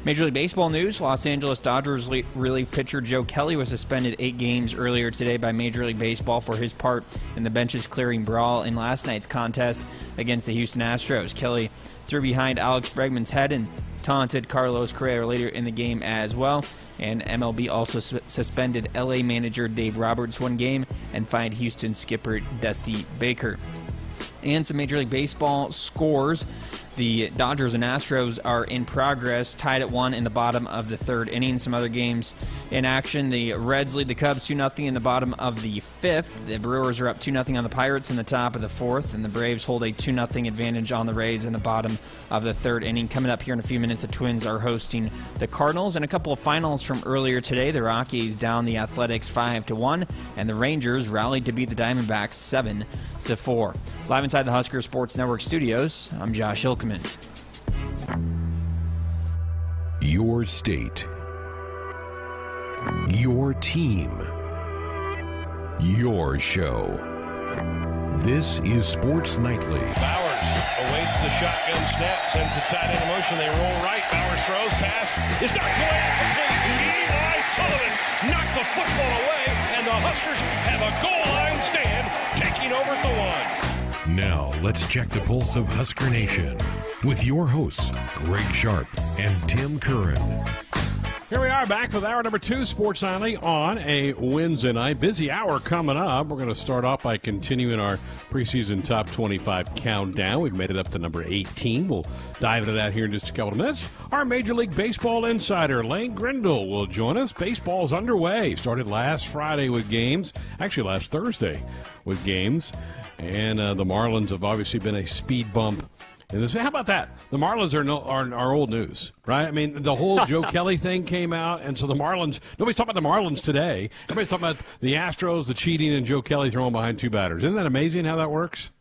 Major League Baseball news. Los Angeles Dodgers relief pitcher Joe Kelly was suspended 8 games earlier today by Major League Baseball for his part in the benches clearing brawl in last night's contest against the Houston Astros. Kelly threw behind Alex Bregman's head and taunted Carlos Correa later in the game as well. And MLB also suspended LA manager Dave Roberts 1 game and fined Houston skipper Dusty Baker. And some Major League Baseball scores. The Dodgers and Astros are in progress, tied at 1 in the bottom of the 3rd inning. Some other games in action. The Reds lead the Cubs 2-0 in the bottom of the 5th. The Brewers are up 2-0 on the Pirates in the top of the 4th. And the Braves hold a 2-0 advantage on the Rays in the bottom of the 3rd inning. Coming up here in a few minutes, the Twins are hosting the Cardinals. And a couple of finals from earlier today. The Rockies down the Athletics 5-1. And the Rangers rallied to beat the Diamondbacks 7-4. Live inside the Husker Sports Network studios, I'm Josh Hilkeman. Your state, your team, your show. This is Sports Nightly. Bowers awaits the shotgun snap, sends the tight end in motion. They roll right. Bowers throws, pass is knocked away. Eli Sullivan knocked the football away, and the Huskers have a goal line stand, taking over at the 1. Now, let's check the pulse of Husker Nation with your hosts, Greg Sharp and Tim Curran. Here we are back with hour number 2, Sports Nightly, on a Wednesday night. Busy hour coming up. We're going to start off by continuing our preseason top 25 countdown. We've made it up to number 18. We'll dive into that here in just a couple of minutes. Our Major League Baseball insider, Lane Grindle, will join us. Baseball's underway. Started last Friday with games. Actually, last Thursday with games. And the Marlins have obviously been a speed bump in this. How about that? The Marlins are old news, right? I mean, the whole Joe Kelly thing came out, and so the Marlins, nobody's talking about the Marlins today. Everybody's talking about the Astros, the cheating, and Joe Kelly throwing behind 2 batters. Isn't that amazing how that works?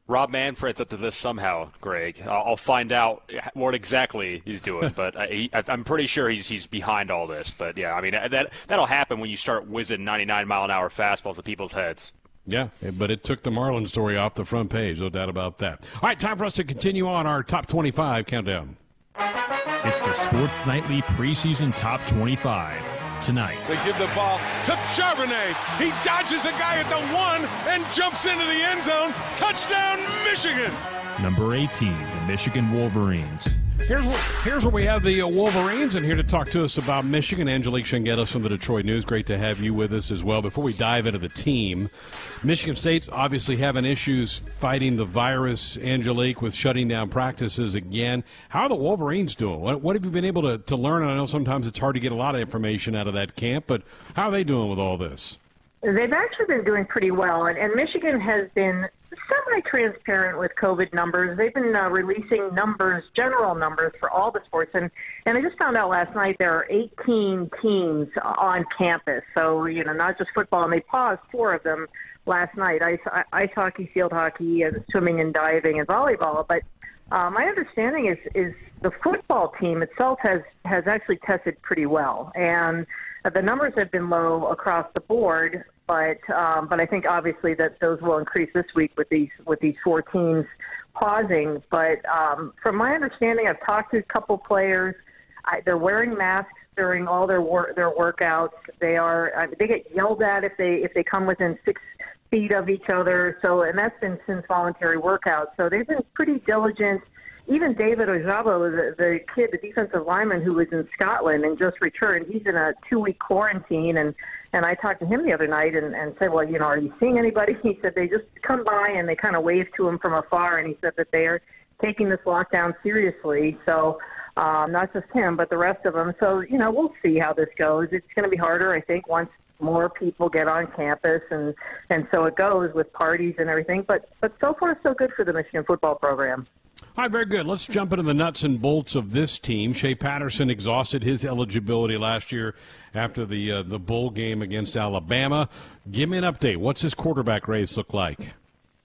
Rob Manfred's up to this somehow, Greg. I'll find out what exactly he's doing, but I'm pretty sure he's behind all this. But, yeah, I mean, that'll happen when you start whizzing 99-mile-an-hour fastballs at people's heads. Yeah, but it took the Marlins story off the front page, no doubt about that. All right, time for us to continue on our top 25 countdown. It's the Sports Nightly preseason top 25 tonight. They give the ball to Charbonnet. He dodges a guy at the 1 and jumps into the end zone. Touchdown, Michigan! Number 18, the Michigan Wolverines. Here's where we have the Wolverines, and here to talk to us about Michigan, Angelique Shengetis from the Detroit News. Great to have you with us as well. Before we dive into the team, Michigan State's obviously having issues fighting the virus, Angelique, with shutting down practices again. How are the Wolverines doing? What have you been able to learn? And I know sometimes it's hard to get a lot of information out of that camp, but how are they doing with all this? They've actually been doing pretty well, and Michigan has been semi-transparent with COVID numbers. They've been releasing numbers, general numbers for all the sports, and I just found out last night there are 18 teams on campus, so, not just football, and they paused 4 of them last night, ice hockey, field hockey, and swimming and diving and volleyball, but my understanding is the football team itself has actually tested pretty well, and the numbers have been low across the board, but I think obviously that those will increase this week with these 4 teams pausing. But from my understanding, I've talked to a couple players. They're wearing masks during all their workouts. They get yelled at if they come within 6 feet of each other. So, and that's been since voluntary workouts. So they've been pretty diligent even David Ojabo, the kid, the defensive lineman who was in Scotland and just returned, he's in a 2-week quarantine. And I talked to him the other night and said, well, are you seeing anybody? He said they just come by and they kind of wave to him from afar. And he said that they are taking this lockdown seriously. So not just him, but the rest of them. So, we'll see how this goes. It's going to be harder, I think, once more people get on campus, and so it goes with parties and everything. But so far, so good for the Michigan football program. All right, very good. Let's jump into the nuts and bolts of this team. Shea Patterson exhausted his eligibility last year after the bowl game against Alabama. Give me an update. What's his quarterback race look like?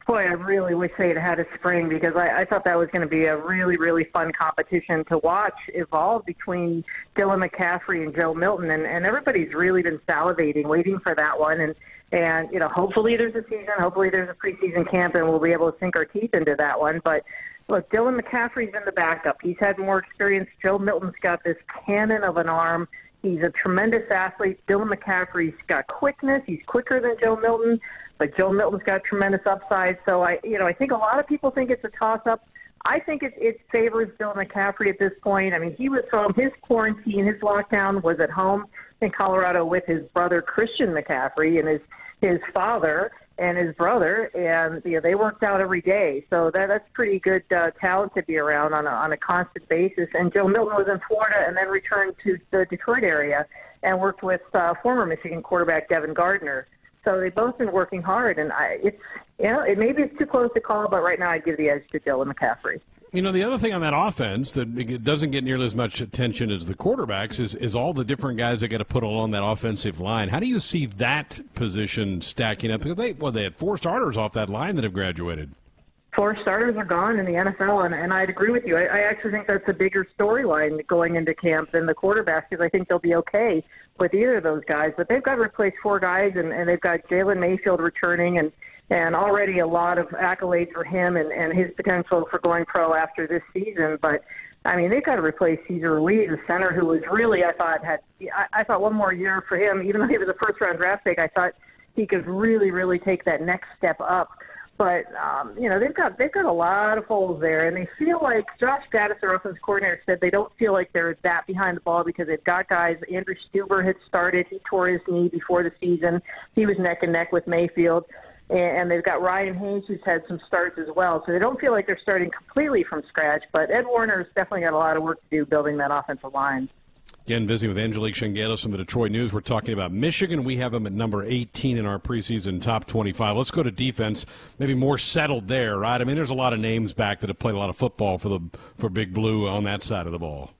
Boy, I really wish they had had a spring, because I thought that was going to be a really, really fun competition to watch evolve between Dylan McCaffrey and Joe Milton. And everybody's really been salivating, waiting for that one. And hopefully there's a season, hopefully there's a preseason camp, and we'll be able to sink our teeth into that one. But look, Dylan McCaffrey's in the backup. He's had more experience. Joe Milton's got this cannon of an arm. He's a tremendous athlete. Dylan McCaffrey's got quickness. He's quicker than Joe Milton, but Joe Milton's got tremendous upside. So I think a lot of people think it's a toss-up. I think it favors Dylan McCaffrey at this point. I mean, he was home. His quarantine, his lockdown was at home in Colorado with his brother Christian McCaffrey and his father and his brother, and they worked out every day. So that's pretty good talent to be around on a constant basis. And Joe Milton was in Florida and then returned to the Detroit area and worked with former Michigan quarterback Devin Gardner. So they've both been working hard, and maybe it's too close to call, but right now I'd give the edge to Dylan McCaffrey. The other thing on that offense that doesn't get nearly as much attention as the quarterbacks is all the different guys that got to put along that offensive line. How do you see that position stacking up? Because they had 4 starters off that line that have graduated. 4 starters are gone in the NFL, and I'd agree with you. I actually think that's a bigger storyline going into camp than the quarterbacks, because I think they'll be okay with either of those guys. But they've got to replace 4 guys, and they've got Jalen Mayfield returning, and already a lot of accolades for him and his potential for going pro after this season. But I mean, they've got to replace Cesar Ruiz, a center who was really, I thought one more year for him, even though he was a first-round draft pick, I thought he could really, really take that next step up. But they've got a lot of holes there, and they feel like Josh Gattis, their offensive coordinator, said they don't feel like they're that behind the ball because they've got guys. Andrew Stuber had started; he tore his knee before the season. He was neck and neck with Mayfield, and they've got Ryan Haynes, who's had some starts as well. So they don't feel like they're starting completely from scratch. But Ed Warner's definitely got a lot of work to do building that offensive line. Again, visiting with Angelique Shengelis from the Detroit News. We're talking about Michigan. We have them at number 18 in our preseason top 25. Let's go to defense, maybe more settled there, right? I mean, there's a lot of names back that have played a lot of football for Big Blue on that side of the ball.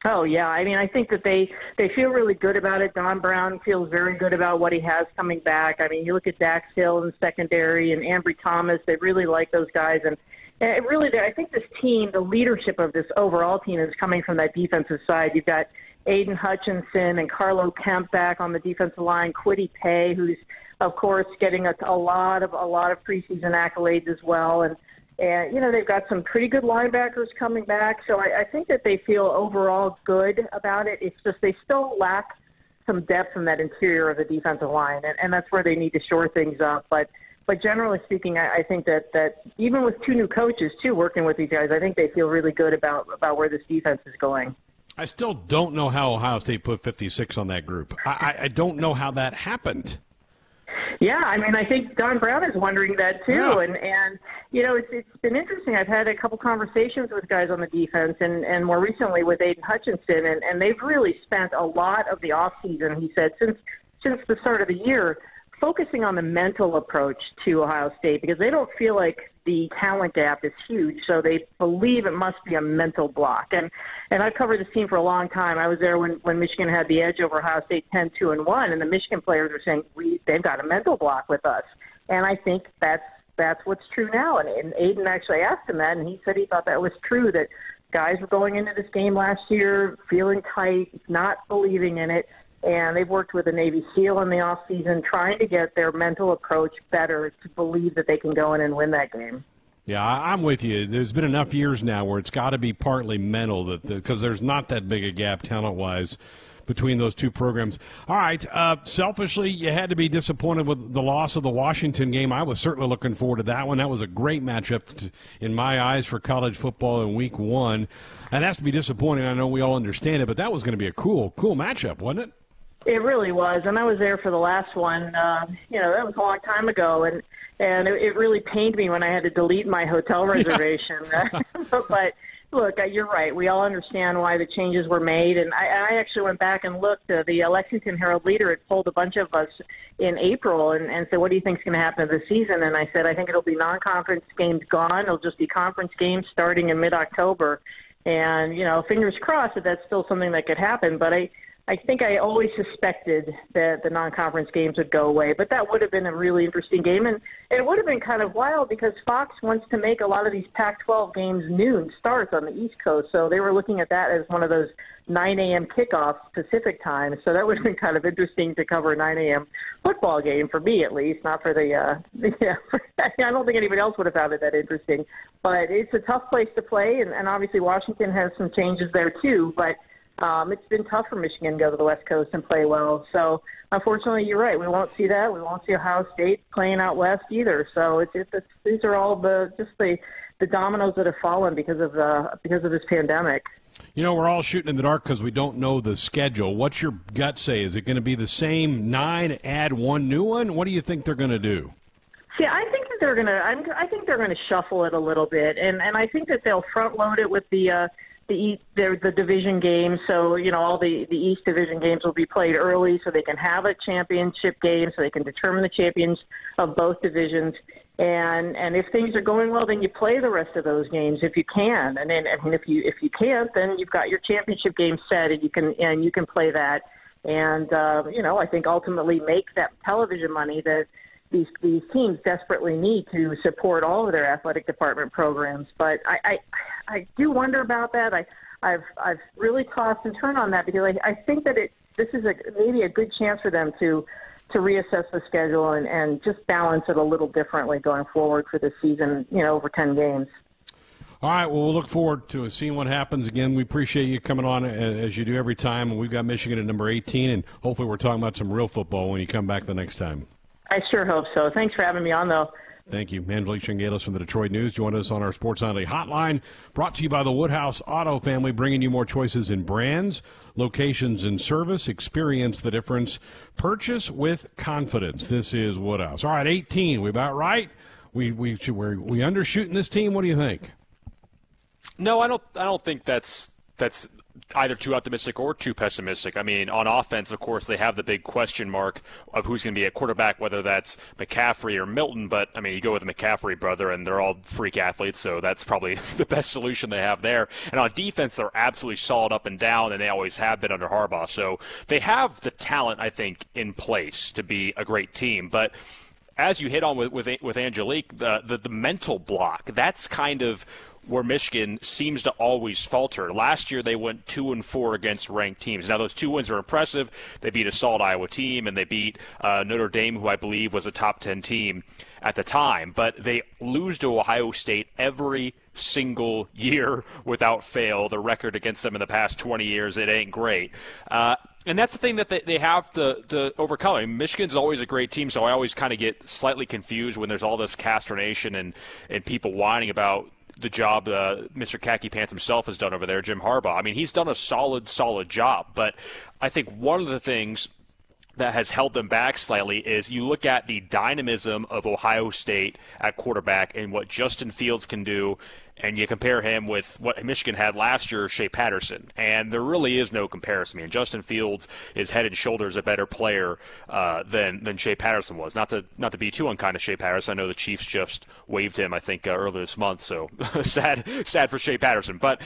Oh, yeah. I mean, I think that they feel really good about it. Don Brown feels very good about what he has coming back. I mean, you look at Dax Hill in the secondary and Ambry Thomas. They really like those guys. And really, I think this team, the leadership of this overall team is coming from that defensive side. You've got Aiden Hutchinson and Carlo Kemp back on the defensive line, Kwity Paye, who's, of course, getting a lot of preseason accolades as well. And they've got some pretty good linebackers coming back. So I think that they feel overall good about it. It's just they still lack some depth in that interior of the defensive line, and that's where they need to shore things up. But generally speaking, I think that even with 2 new coaches, too, working with these guys, I think they feel really good about where this defense is going. I still don't know how Ohio State put 56 on that group. I don't know how that happened. Yeah, I mean, I think Don Brown is wondering that too, yeah. And it's been interesting. I've had a couple conversations with guys on the defense, and more recently with Aiden Hutchinson, and they've really spent a lot of the offseason, he said, since the start of the year, focusing on the mental approach to Ohio State, because they don't feel like the talent gap is huge, so they believe it must be a mental block. And I've covered this team for a long time. I was there when Michigan had the edge over Ohio State 10-2-1, and the Michigan players were saying they've got a mental block with us. And I think that's what's true now. And Aiden actually asked him that, and he said he thought that was true, that guys were going into this game last year feeling tight, not believing in it. And they've worked with a Navy SEAL in the offseason trying to get their mental approach better to believe that they can go in and win that game. Yeah, I'm with you. There's been enough years now where it's got to be partly mental, because there's not that big a gap talent-wise between those two programs. All right, selfishly, you had to be disappointed with the loss of the Washington game. I was certainly looking forward to that one. That was a great matchup in my eyes for college football in week 1. That has to be disappointing. I know we all understand it, but that was going to be a cool matchup, wasn't it? It really was, and I was there for the last one. That was a long time ago, and it really pained me when I had to delete my hotel reservation. But look, you're right. We all understand why the changes were made, and I actually went back and looked. The Lexington Herald-Leader had polled a bunch of us in April and said, what do you think is going to happen this season? And I said, I think it'll be non-conference games gone. It'll just be conference games starting in mid-October. And, fingers crossed that that's still something that could happen. But I think I always suspected that the non-conference games would go away, but that would have been a really interesting game. And it would have been kind of wild because Fox wants to make a lot of these Pac-12 games noon starts on the East Coast. So they were looking at that as one of those 9 a.m. kickoffs Pacific time. So that would have been kind of interesting to cover a 9 a.m. football game, for me at least, not for the I don't think anybody else would have found it that interesting. But it's a tough place to play, and obviously Washington has some changes there too. But it's been tough for Michigan to go to the West Coast and play well. So, unfortunately, you're right. We won't see that. We won't see Ohio State playing out west either. So, these are all the dominoes that have fallen because of this pandemic. We're all shooting in the dark because we don't know the schedule. What's your gut say? Is it going to be the same 9, add one new one? What do you think they're going to do? See, I think that they're going to. I think they're going to shuffle it a little bit, and I think that they'll front load it with the division games. So, all the East Division games will be played early so they can have a championship game, so they can determine the champions of both divisions. And if things are going well, then you play the rest of those games if you can. And then, if you can't, then you've got your championship game set, and you can play that. And I think ultimately make that television money that these teams desperately need to support all of their athletic department programs. But I do wonder about that. I've really tossed and turned on that because I think that this is maybe a good chance for them to reassess the schedule and just balance it a little differently going forward for this season, over 10 games. All right, well, we'll look forward to seeing what happens. Again, we appreciate you coming on as you do every time. And we've got Michigan at number 18, and hopefully we're talking about some real football when you come back the next time. I sure hope so. Thanks for having me on, though. Thank you. Angelique Chingalis from the Detroit News joined us on our Sports Nightly Hotline, brought to you by the Woodhouse Auto Family, bringing you more choices in brands, locations, and service. Experience the difference. Purchase with confidence. This is Woodhouse. All right, 18. We about right? We undershooting this team? What do you think? No, I don't think that's either too optimistic or too pessimistic. I mean, on offense, of course, they have the big question mark of who's going to be at quarterback, whether that's McCaffrey or Milton. But, I mean, you go with the McCaffrey brother, and they're all freak athletes, so that's probably the best solution they have there. And on defense, they're absolutely solid up and down, and they always have been under Harbaugh. So they have the talent, I think, in place to be a great team. But as you hit on with Angelique, the mental block, that's kind of where Michigan seems to always falter. Last year, they went 2-4 against ranked teams. Now, those 2 wins are impressive. They beat a solid Iowa team, and they beat Notre Dame, who I believe was a top 10 team at the time. But they lose to Ohio State every single year without fail. The record against them in the past 20 years, it ain't great. And that's the thing that they have to overcome. I mean, Michigan's always a great team, so I always kind of get slightly confused when there's all this consternation and people whining about the job Mr. Khaki Pants himself has done over there, Jim Harbaugh. I mean, he's done a solid job. But I think one of the things that has held them back slightly is you look at the dynamism of Ohio State at quarterback and what Justin Fields can do, and you compare him with what Michigan had last year, Shea Patterson, and there really is no comparison. I mean, Justin Fields is head and shoulders a better player than Shea Patterson was. Not to be too unkind to Shea Patterson. I know the Chiefs just waived him, I think, earlier this month, so sad for Shea Patterson. But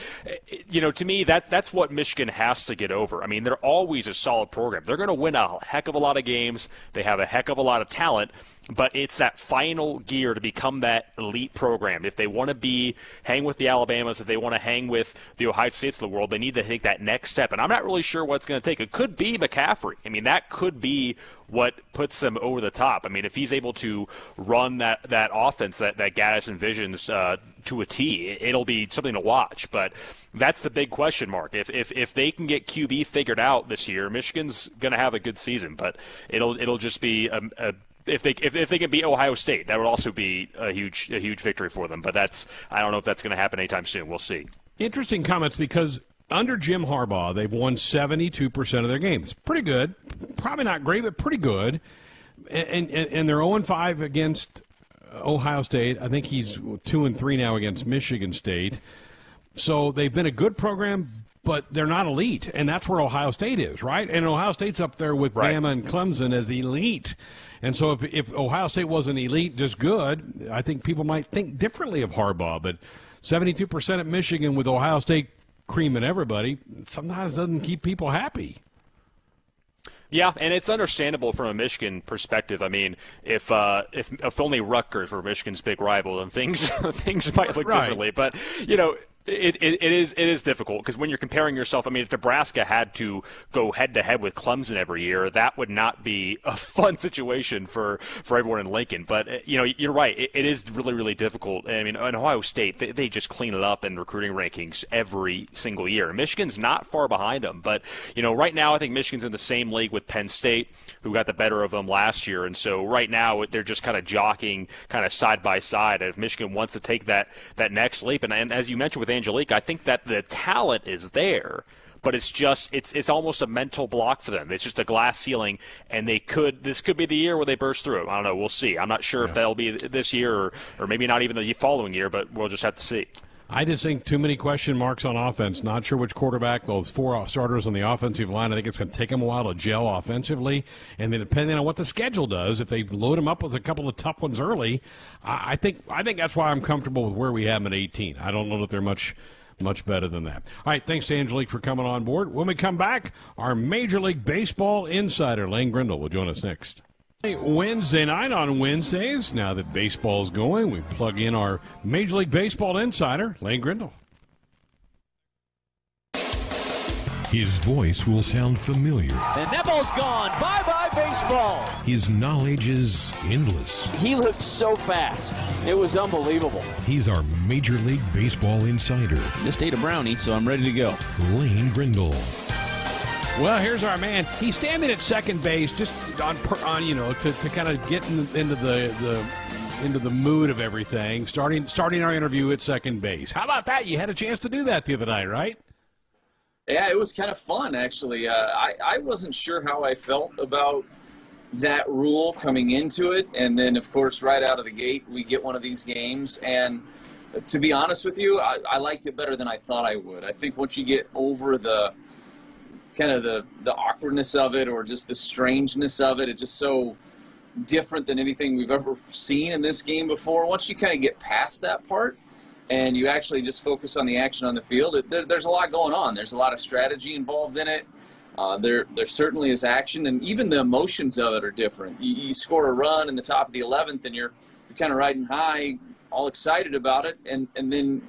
to me, that's what Michigan has to get over. I mean, they're always a solid program. They're going to win a heck of a lot of games. They have a heck of a lot of talent. but it's that final gear to become that elite program. If they want to hang with the Alabamas, if they want to hang with the Ohio States of the world, they need to take that next step. And I'm not really sure what it's going to take. It could be McCaffrey. I mean, that could be what puts them over the top. I mean, if he's able to run that offense that Gaddis envisions to a T, it'll be something to watch. But that's the big question mark. If they can get QB figured out this year, Michigan's going to have a good season. But it'll just be if they can beat Ohio State, that would also be a huge victory for them. But I don't know if that's going to happen anytime soon. We'll see. Interesting comments, because under Jim Harbaugh, they've won 72% of their games. Pretty good. Probably not great, but pretty good. And they're 0-5 against Ohio State. I think he's 2-3 now against Michigan State. So they've been a good program, but they're not elite, and that's where Ohio State is, right? And Ohio State's up there with Bama and Clemson as elite. And so if Ohio State wasn't elite, just good, I think people might think differently of Harbaugh. But 72% at Michigan with Ohio State creaming everybody sometimes doesn't keep people happy. Yeah, and it's understandable from a Michigan perspective. I mean, if only Rutgers were Michigan's big rival, then things might look differently. But It is difficult, because when you're comparing yourself, I mean, if Nebraska had to go head-to-head with Clemson every year, that would not be a fun situation for everyone in Lincoln. But, you're right. It is really, really difficult. I mean, in Ohio State, they just clean it up in recruiting rankings every single year. Michigan's not far behind them. But, right now I think Michigan's in the same league with Penn State, who got the better of them last year. And so right now they're just kind of jockeying kind of side by side. If Michigan wants to take that next leap, and as you mentioned with Angelique, I think that the talent is there, but it's just it's almost a mental block for them. It's just a glass ceiling, and this could be the year where they burst through it. I don't know. We'll see. I'm not sure if that'll be this year or maybe not even the following year, but we'll just have to see. I just think too many question marks on offense. Not sure which quarterback, those four starters on the offensive line, I think it's going to take them a while to gel offensively. And then depending on what the schedule does, if they load them up with a couple of tough ones early, I think that's why I'm comfortable with where we have them at 18. I don't know that they're much better than that. All right, thanks to Angelique for coming on board. When we come back, our Major League Baseball insider, Lane Grindle, will join us next. Wednesday night on Wednesdays, now that baseball's going, we plug in our Major League Baseball insider, Lane Grindle. His voice will sound familiar. And that ball's gone. Bye-bye, baseball. His knowledge is endless. He looked so fast. It was unbelievable. He's our Major League Baseball insider. Just ate a brownie, so I'm ready to go. Lane Grindle. Well, here's our man. He's standing at second base, just on to kind of get into the mood of everything. Starting our interview at second base. How about that? You had a chance to do that the other night, right? Yeah, it was kind of fun, actually. I wasn't sure how I felt about that rule coming into it, and then, of course, right out of the gate, we get one of these games, and to be honest with you, I liked it better than I thought I would. I think once you get over the kind of the awkwardness of it, or just the strangeness of it, it's just so different than anything we've ever seen in this game before. Once you kind of get past that part and you actually just focus on the action on the field, there's a lot going on. There's a lot of strategy involved in it. There certainly is action, and even the emotions of it are different. You score a run in the top of the 11th, and you're kind of riding high, all excited about it, and then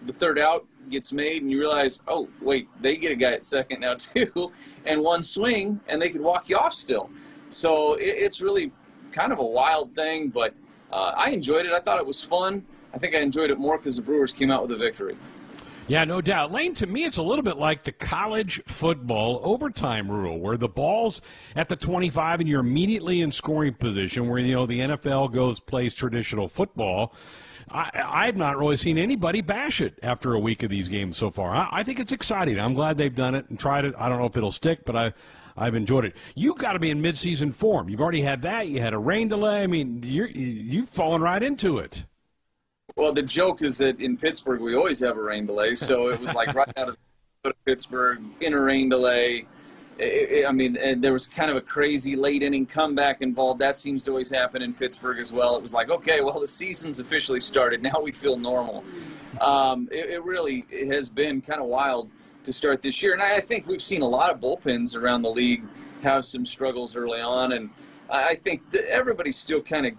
the third out gets made, and you realize, oh, wait, they get a guy at second now too, and one swing, and they could walk you off still. So it's really kind of a wild thing, but I enjoyed it. I thought it was fun. I think I enjoyed it more because the Brewers came out with a victory. Yeah, no doubt. Lane, to me, it's a little bit like the college football overtime rule, where the ball's at the 25 and you're immediately in scoring position, where, the NFL plays traditional football. I've not really seen anybody bash it after a week of these games so far. I think it's exciting. I'm glad they've done it and tried it. I don't know if it'll stick, but I've enjoyed it. You've got to be in midseason form. You've already had that. You had a rain delay. I mean, you've fallen right into it. Well, the joke is that in Pittsburgh we always have a rain delay, so it was like right out of Pittsburgh in a rain delay. And there was kind of a crazy late-inning comeback involved. That seems to always happen in Pittsburgh as well. It was like, okay, well, the season's officially started. Now we feel normal. It really has been kind of wild to start this year. And I think we've seen a lot of bullpens around the league have some struggles early on. And I think that everybody's still kind of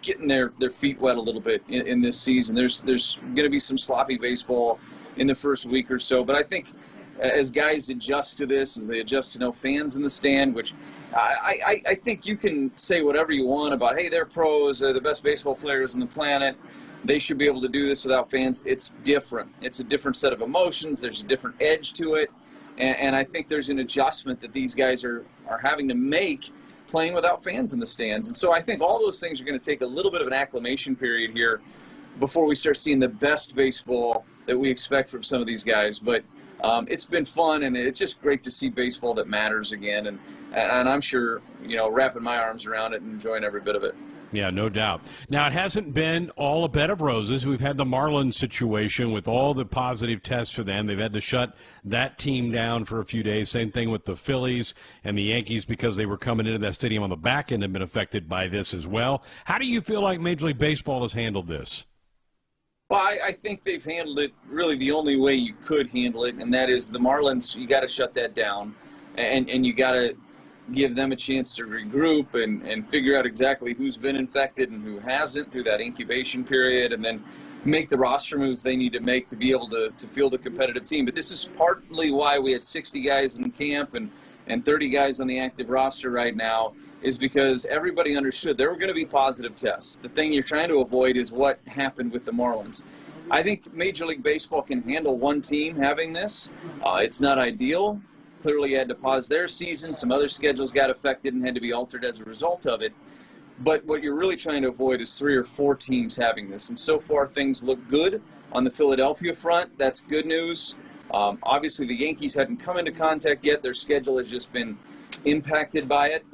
getting their feet wet a little bit in this season. There's going to be some sloppy baseball in the first week or so, but I think as guys adjust to this, as they adjust to no fans in the stand, which I think you can say whatever you want about, hey, they're pros, they're the best baseball players on the planet, they should be able to do this without fans. It's different. It's a different set of emotions. There's a different edge to it, and I think there's an adjustment that these guys are having to make playing without fans in the stands. And so I think all those things are going to take a little bit of an acclimation period here before we start seeing the best baseball that we expect from some of these guys. But it's been fun, and it's just great to see baseball that matters again. And I'm sure, wrapping my arms around it and enjoying every bit of it. Yeah, no doubt. Now, it hasn't been all a bed of roses. We've had the Marlins situation with all the positive tests for them. They've had to shut that team down for a few days. Same thing with the Phillies and the Yankees, because they were coming into that stadium on the back end, have been affected by this as well. How do you feel like Major League Baseball has handled this? Well, I think they've handled it really the only way you could handle it, and that is the Marlins, you got to shut that down, and you got to give them a chance to regroup and figure out exactly who's been infected and who hasn't through that incubation period, and then make the roster moves they need to make to be able to field a competitive team. But this is partly why we had 60 guys in camp and 30 guys on the active roster right now, is because everybody understood there were going to be positive tests. The thing you're trying to avoid is what happened with the Marlins. I think Major League Baseball can handle one team having this. It's not ideal. Clearly had to pause their season. Some other schedules got affected and had to be altered as a result of it. But what you're really trying to avoid is 3 or 4 teams having this. And so far, things look good on the Philadelphia front. That's good news. Obviously, the Yankees hadn't come into contact yet. Their schedule has just been impacted by it,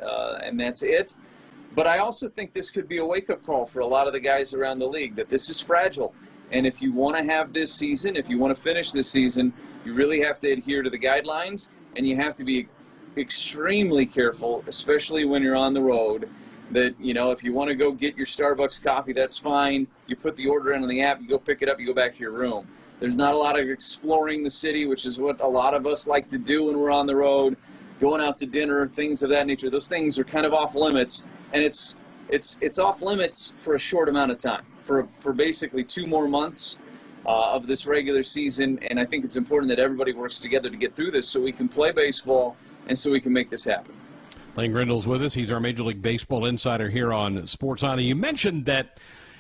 and that's it. But I also think this could be a wake-up call for a lot of the guys around the league, that this is fragile. And if you want to have this season, if you want to finish this season, you really have to adhere to the guidelines, and you have to be extremely careful, especially when you're on the road, that, if you want to go get your Starbucks coffee, that's fine. You put the order in on the app, you go pick it up, you go back to your room. There's not a lot of exploring the city, which is what a lot of us like to do when we're on the road, going out to dinner, things of that nature. Those things are kind of off limits, and it's off limits for a short amount of time, for basically 2 more months of this regular season, and I think it's important that everybody works together to get through this so we can play baseball and so we can make this happen. Lane Grindle's with us. He's our Major League Baseball insider here on Sports Honor. You mentioned that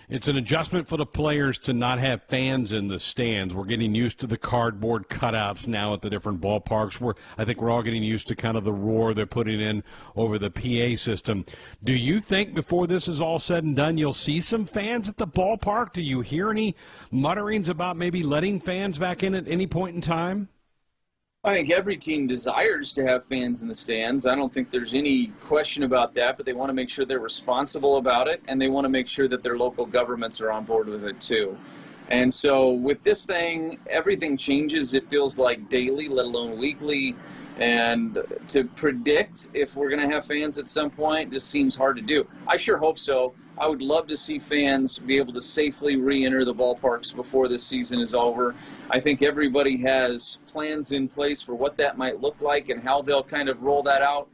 it's an adjustment for the players to not have fans in the stands. We're getting used to the cardboard cutouts now at the different ballparks. I think we're all getting used to kind of the roar they're putting in over the PA system. Do you think before this is all said and done, you'll see some fans at the ballpark? Do you hear any mutterings about maybe letting fans back in at any point in time? I think every team desires to have fans in the stands. I don't think there's any question about that, but they want to make sure they're responsible about it, and they want to make sure that their local governments are on board with it too. And so with this thing, everything changes, it feels like daily, let alone weekly. And to predict if we're going to have fans at some point just seems hard to do. I sure hope so. I would love to see fans be able to safely re-enter the ballparks before this season is over. I think everybody has plans in place for what that might look like and how they'll kind of roll that out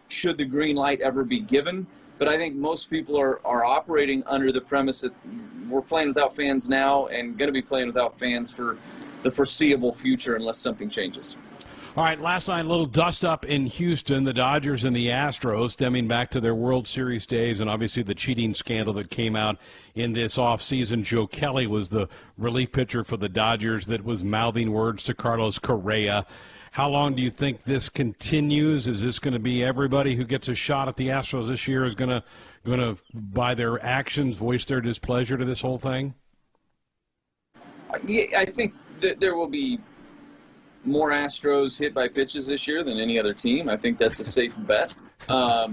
should the green light ever be given. But I think most people are operating under the premise that we're playing without fans now and going to be playing without fans for the foreseeable future unless something changes. All right, last night, a little dust-up in Houston, the Dodgers and the Astros, stemming back to their World Series days and obviously the cheating scandal that came out in this offseason. Joe Kelly was the relief pitcher for the Dodgers that was mouthing words to Carlos Correa. How long do you think this continues? Is this going to be everybody who gets a shot at the Astros this year is going to by their actions, voice their displeasure to this whole thing? Yeah, I think that there will be more Astros hit by pitches this year than any other team. I think that's a safe bet. I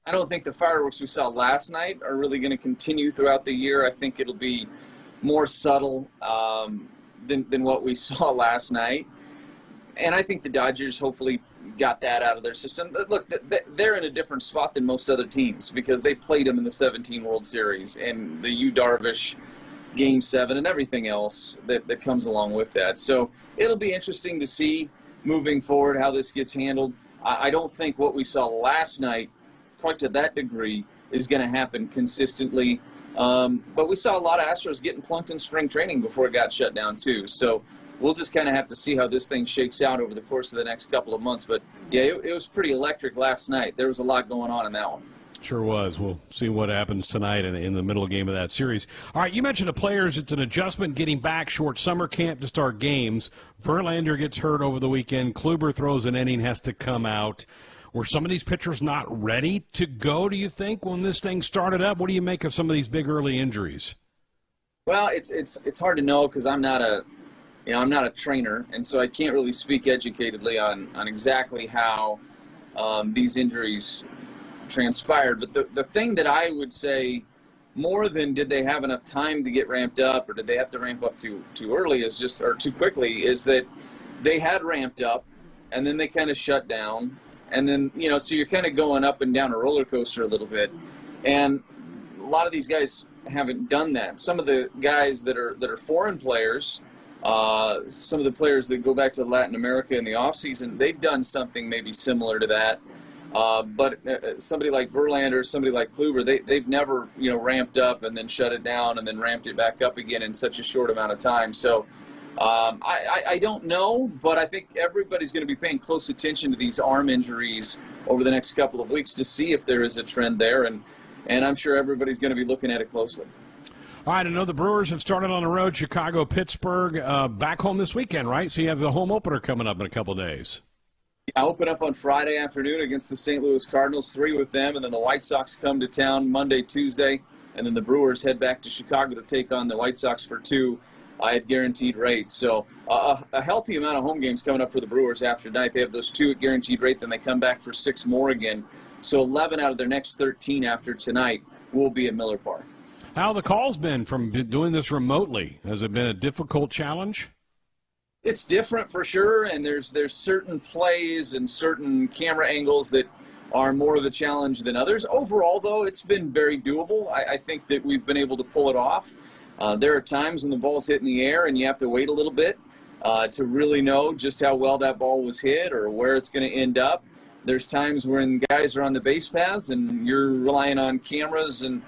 don't think the fireworks we saw last night are really going to continue throughout the year. I think it'll be more subtle than what we saw last night. And I think the Dodgers hopefully got that out of their system. Look, they're in a different spot than most other teams because they played them in the 17 World Series and the Yu Darvish Game 7 and everything else that comes along with that. So it'll be interesting to see moving forward how this gets handled. I don't think what we saw last night quite to that degree is going to happen consistently. But we saw a lot of Astros getting plunked in spring training before it got shut down too. So we'll just kind of have to see how this thing shakes out over the course of the next couple of months. But yeah, it was pretty electric last night. There was a lot going on in that one. Sure was. We'll see what happens tonight in the middle game of that series. All right, you mentioned the players. It's an adjustment getting back, short summer camp to start games. Verlander gets hurt over the weekend. Kluber throws an inning, has to come out. Were some of these pitchers not ready to go, do you think, when this thing started up? What do you make of some of these big early injuries? Well, it's hard to know because I'm not a trainer, and so I can't really speak educatedly on exactly how these injuries transpired. But the thing that I would say, more than did they have enough time to get ramped up or did they have to ramp up too early or too quickly, is that they had ramped up and then they kind of shut down, and then so you're kind of going up and down a roller coaster a little bit, and a lot of these guys haven't done that. Some of the guys that are foreign players, some of the players that go back to Latin America in the off season, they've done something maybe similar to that. But somebody like Verlander, somebody like Kluber, they've never ramped up and then shut it down and then ramped it back up again in such a short amount of time. So I don't know, but I think everybody's going to be paying close attention to these arm injuries over the next couple of weeks to see if there is a trend there, and I'm sure everybody's going to be looking at it closely. All right, I know the Brewers have started on the road, Chicago, Pittsburgh, back home this weekend, right? So you have the home opener coming up in a couple of days. I open up on Friday afternoon against the St. Louis Cardinals, 3 with them, and then the White Sox come to town Monday, Tuesday, and then the Brewers head back to Chicago to take on the White Sox for 2 at guaranteed rate. So a healthy amount of home games coming up for the Brewers after tonight. They have those 2 at guaranteed rate, then they come back for 6 more again. So 11 out of their next 13 after tonight will be at Miller Park. How have the calls been from doing this remotely? Has it been a difficult challenge? It's different for sure, and there's certain plays and certain camera angles that are more of a challenge than others. Overall, though, it's been very doable. I think that we've been able to pull it off. There are times when the ball's hit in the air and you have to wait a little bit to really know just how well that ball was hit or where it's going to end up. There's times when guys are on the base paths and you're relying on cameras and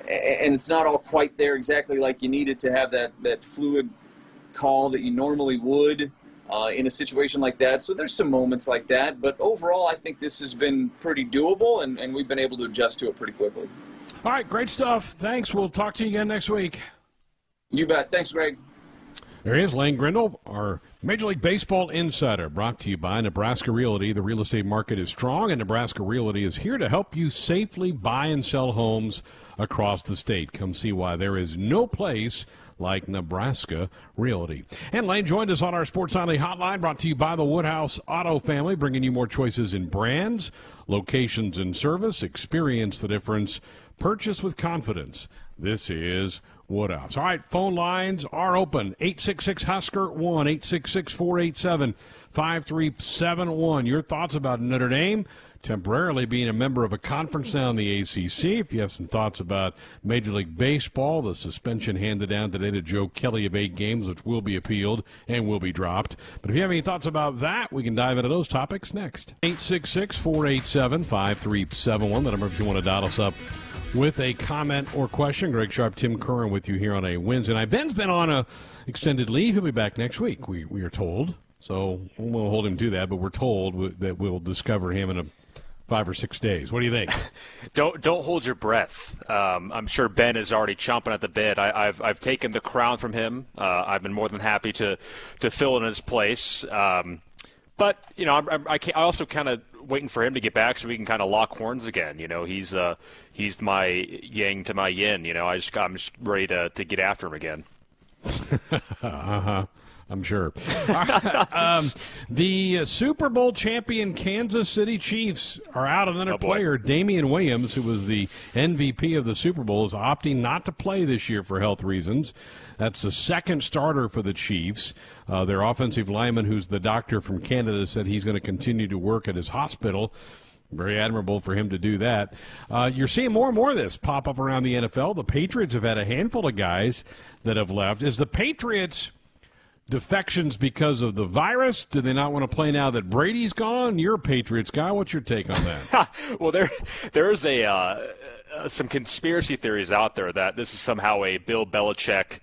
it's not all quite there exactly like you need it to have that fluid call that you normally would in a situation like that. So there's some moments like that, but overall I think this has been pretty doable and we've been able to adjust to it pretty quickly. All right, great stuff. Thanks. We'll talk to you again next week. You bet. Thanks, Greg. There he is, Lane Grindle, our Major League Baseball insider, brought to you by Nebraska Realty. The real estate market is strong, and Nebraska Realty is here to help you safely buy and sell homes across the state. Come see why there is no place like Nebraska Realty. And Lane joined us on our Sports Nightly Hotline, brought to you by the Woodhouse Auto Family, bringing you more choices in brands, locations, and service. Experience the difference. Purchase with confidence. This is Woodhouse. All right, phone lines are open. 866-HUSKER, 1-866-487-5371. Your thoughts about Notre Dame temporarily being a member of a conference now in the ACC. If you have some thoughts about Major League Baseball, the suspension handed down today to Joe Kelly of 8 games, which will be appealed and will be dropped. But if you have any thoughts about that, we can dive into those topics next. 866-487-5371. The number if you want to dial us up with a comment or question. Greg Sharp, Tim Curran with you here on a Wednesday night. Ben's been on a extended leave. He'll be back next week, we are told. So we won't hold him to that, but we're told that we'll discover him in 5 or 6 days. What do you think? Don't hold your breath. I'm sure Ben is already chomping at the bit. I've taken the crown from him. I've been more than happy to fill in his place. But I also kind of waiting for him to get back so we can kind of lock horns again. He's my yang to my yin. I'm just ready to get after him again. I'm sure. The Super Bowl champion Kansas City Chiefs are out another player. Damian Williams, who was the MVP of the Super Bowl, is opting not to play this year for health reasons. That's the second starter for the Chiefs. Their offensive lineman, who's the doctor from Canada, said he's going to continue to work at his hospital. Very admirable for him to do that. You're seeing more and more of this pop up around the NFL. The Patriots have had a handful of guys that have left. Is the Patriots defections because of the virus? Do they not want to play now that Brady's gone? You're a Patriots guy. What's your take on that? Well, there is some conspiracy theories out there that this is somehow a Bill Belichick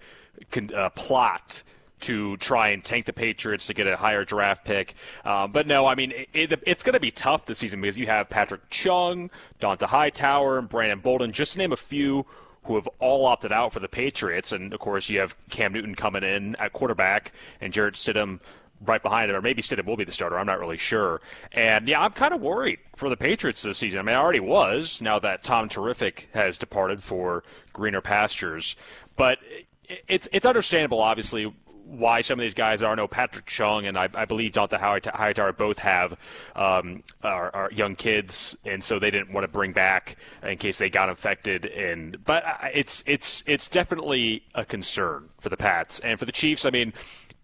plot to try and tank the Patriots to get a higher draft pick. But no, I mean, it's going to be tough this season because you have Patrick Chung, Donta Hightower, and Brandon Bolden, just to name a few, who have all opted out for the Patriots. And, of course, you have Cam Newton coming in at quarterback and Jarrett Stidham right behind him, or maybe Stidham will be the starter. I'm not really sure. And, yeah, I'm kind of worried for the Patriots this season. I mean, I already was, now that Tom Terrific has departed for greener pastures. But it's understandable, obviously, why some of these guys are. I know Patrick Chung and I believe Donta Hightower both have are young kids, and so they didn't want to bring back in case they got infected. But it's definitely a concern for the Pats and for the Chiefs. I mean,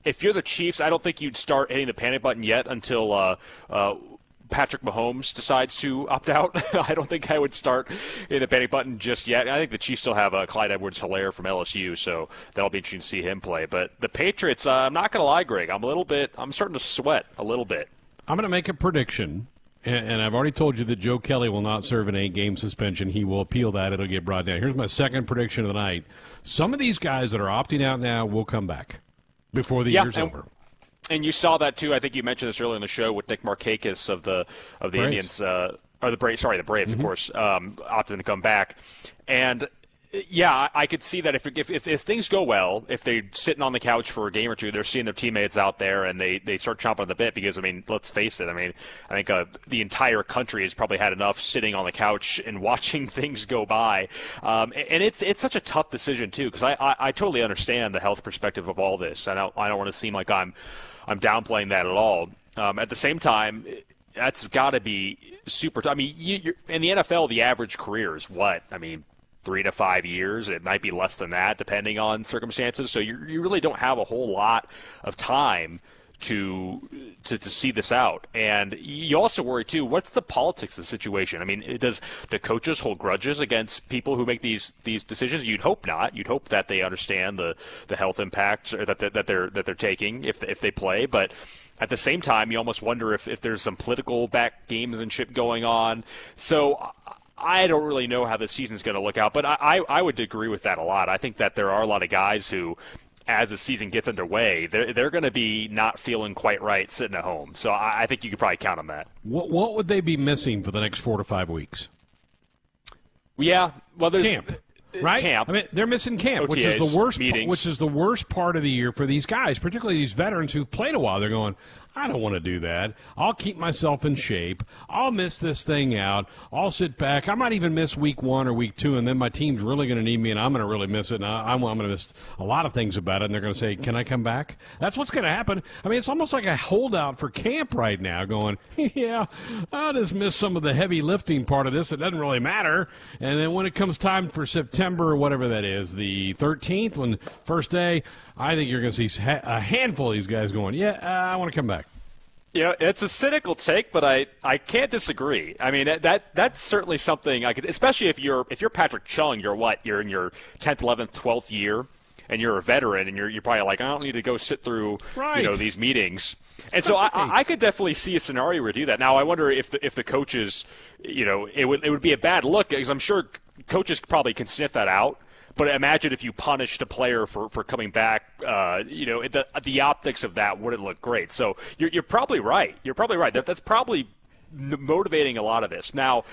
if you're the Chiefs, I don't think you'd start hitting the panic button yet until Patrick Mahomes decides to opt out. I don't think I would start in the panic button just yet. I think the Chiefs still have Clyde Edwards-Helaire from LSU, so that'll be interesting to see him play. But the Patriots, I'm not going to lie, Greg, I'm starting to sweat a little bit. I'm going to make a prediction, and I've already told you that Joe Kelly will not serve an 8-game suspension. He will appeal that. It'll get brought down. Here's my second prediction of the night. Some of these guys that are opting out now will come back before the year's over. And you saw that too. I think you mentioned this earlier in the show with Nick Markakis of the Indians, or the Braves. Sorry, the Braves, of course, opted to come back. And yeah, I could see that if things go well, if they're sitting on the couch for a game or two, they're seeing their teammates out there and they start chomping at the bit because, I mean, let's face it. I mean, I think the entire country has probably had enough sitting on the couch and watching things go by. And it's such a tough decision too, because I totally understand the health perspective of all this. I don't want to seem like I'm downplaying that at all. At the same time, that's got to be super. I mean, in the NFL, the average career is what? I mean, 3 to 5 years. It might be less than that, depending on circumstances. So you really don't have a whole lot of time to see this out. And you also worry too, what's the politics of the situation? I mean, do coaches hold grudges against people who make these decisions? You'd hope not. You'd hope that they understand the health impacts or that they're taking if they play. But at the same time, you almost wonder if there's some political back gamesmanship going on. So I don't really know how the season's going to look out, but I would agree with that a lot. I think that there are a lot of guys who, as the season gets underway, they're going to be not feeling quite right sitting at home. So I think you could probably count on that. What would they be missing for the next 4 to 5 weeks? Yeah, well, there's camp, right? Camp. I mean, they're missing camp, OTAs, which is the worst. meetings. Which is the worst part of the year for these guys, particularly these veterans who've played a while. They're going, I don't want to do that. I'll keep myself in shape. I'll miss this thing out. I'll sit back. I might even miss week 1 or week 2, and then my team's really going to need me, and I'm going to really miss it. And I'm going to miss a lot of things about it, and they're going to say, can I come back? That's what's going to happen. I mean, it's almost like a holdout for camp right now going, yeah, I'll just miss some of the heavy lifting part of this. It doesn't really matter. And then when it comes time for September or whatever that is, the 13th, when first day, I think you're going to see a handful of these guys going, yeah, I want to come back. Yeah, it's a cynical take, but I can't disagree. I mean, that's certainly something I could, especially if you're Patrick Chung, you're in your 10th, 11th, 12th year, and you're a veteran, and you're probably like, I don't need to go sit through these meetings. And so I could definitely see a scenario where do that. Now I wonder if the coaches, it would be a bad look, because I'm sure coaches probably can sniff that out. But imagine if you punished a player for coming back, the optics of that wouldn't look great. So you're probably right. You're probably right. That's probably motivating a lot of this. Now,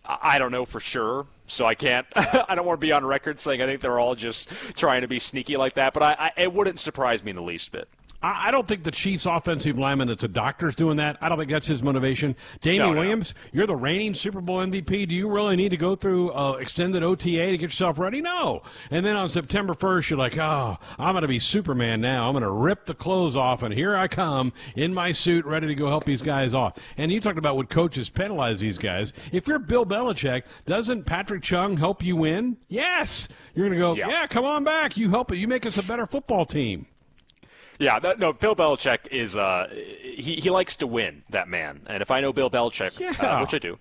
I don't know for sure, so I can't. I don't want to be on record saying I think they're all just trying to be sneaky like that. But it wouldn't surprise me in the least bit. I don't think the Chiefs' offensive lineman that's a doctor's doing that. I don't think that's his motivation. Damian Williams, you're the reigning Super Bowl MVP. Do you really need to go through extended OTA to get yourself ready? No. And then on September 1st, you're like, oh, I'm going to be Superman now. I'm going to rip the clothes off, and here I come in my suit ready to go help these guys off. And you talked about would coaches penalize these guys. If you're Bill Belichick, doesn't Patrick Chung help you win? Yes. You're going to go, yeah, come on back. You help it. You make us a better football team. Yeah, no, Bill Belichick is he likes to win, that man. And if I know Bill Belichick, which I do,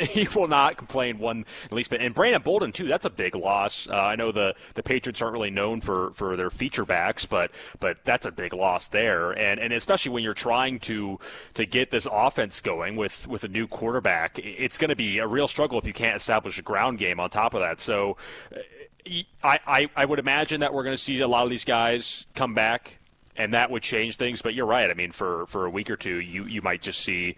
he will not complain one at least bit. And Brandon Bolden too, that's a big loss. I know the Patriots aren't really known for their feature backs, but that's a big loss there. And especially when you're trying to get this offense going with a new quarterback, it's going to be a real struggle if you can't establish a ground game on top of that. So I would imagine that we're going to see a lot of these guys come back, and that would change things. But you're right. I mean, for a week or two, you might just see.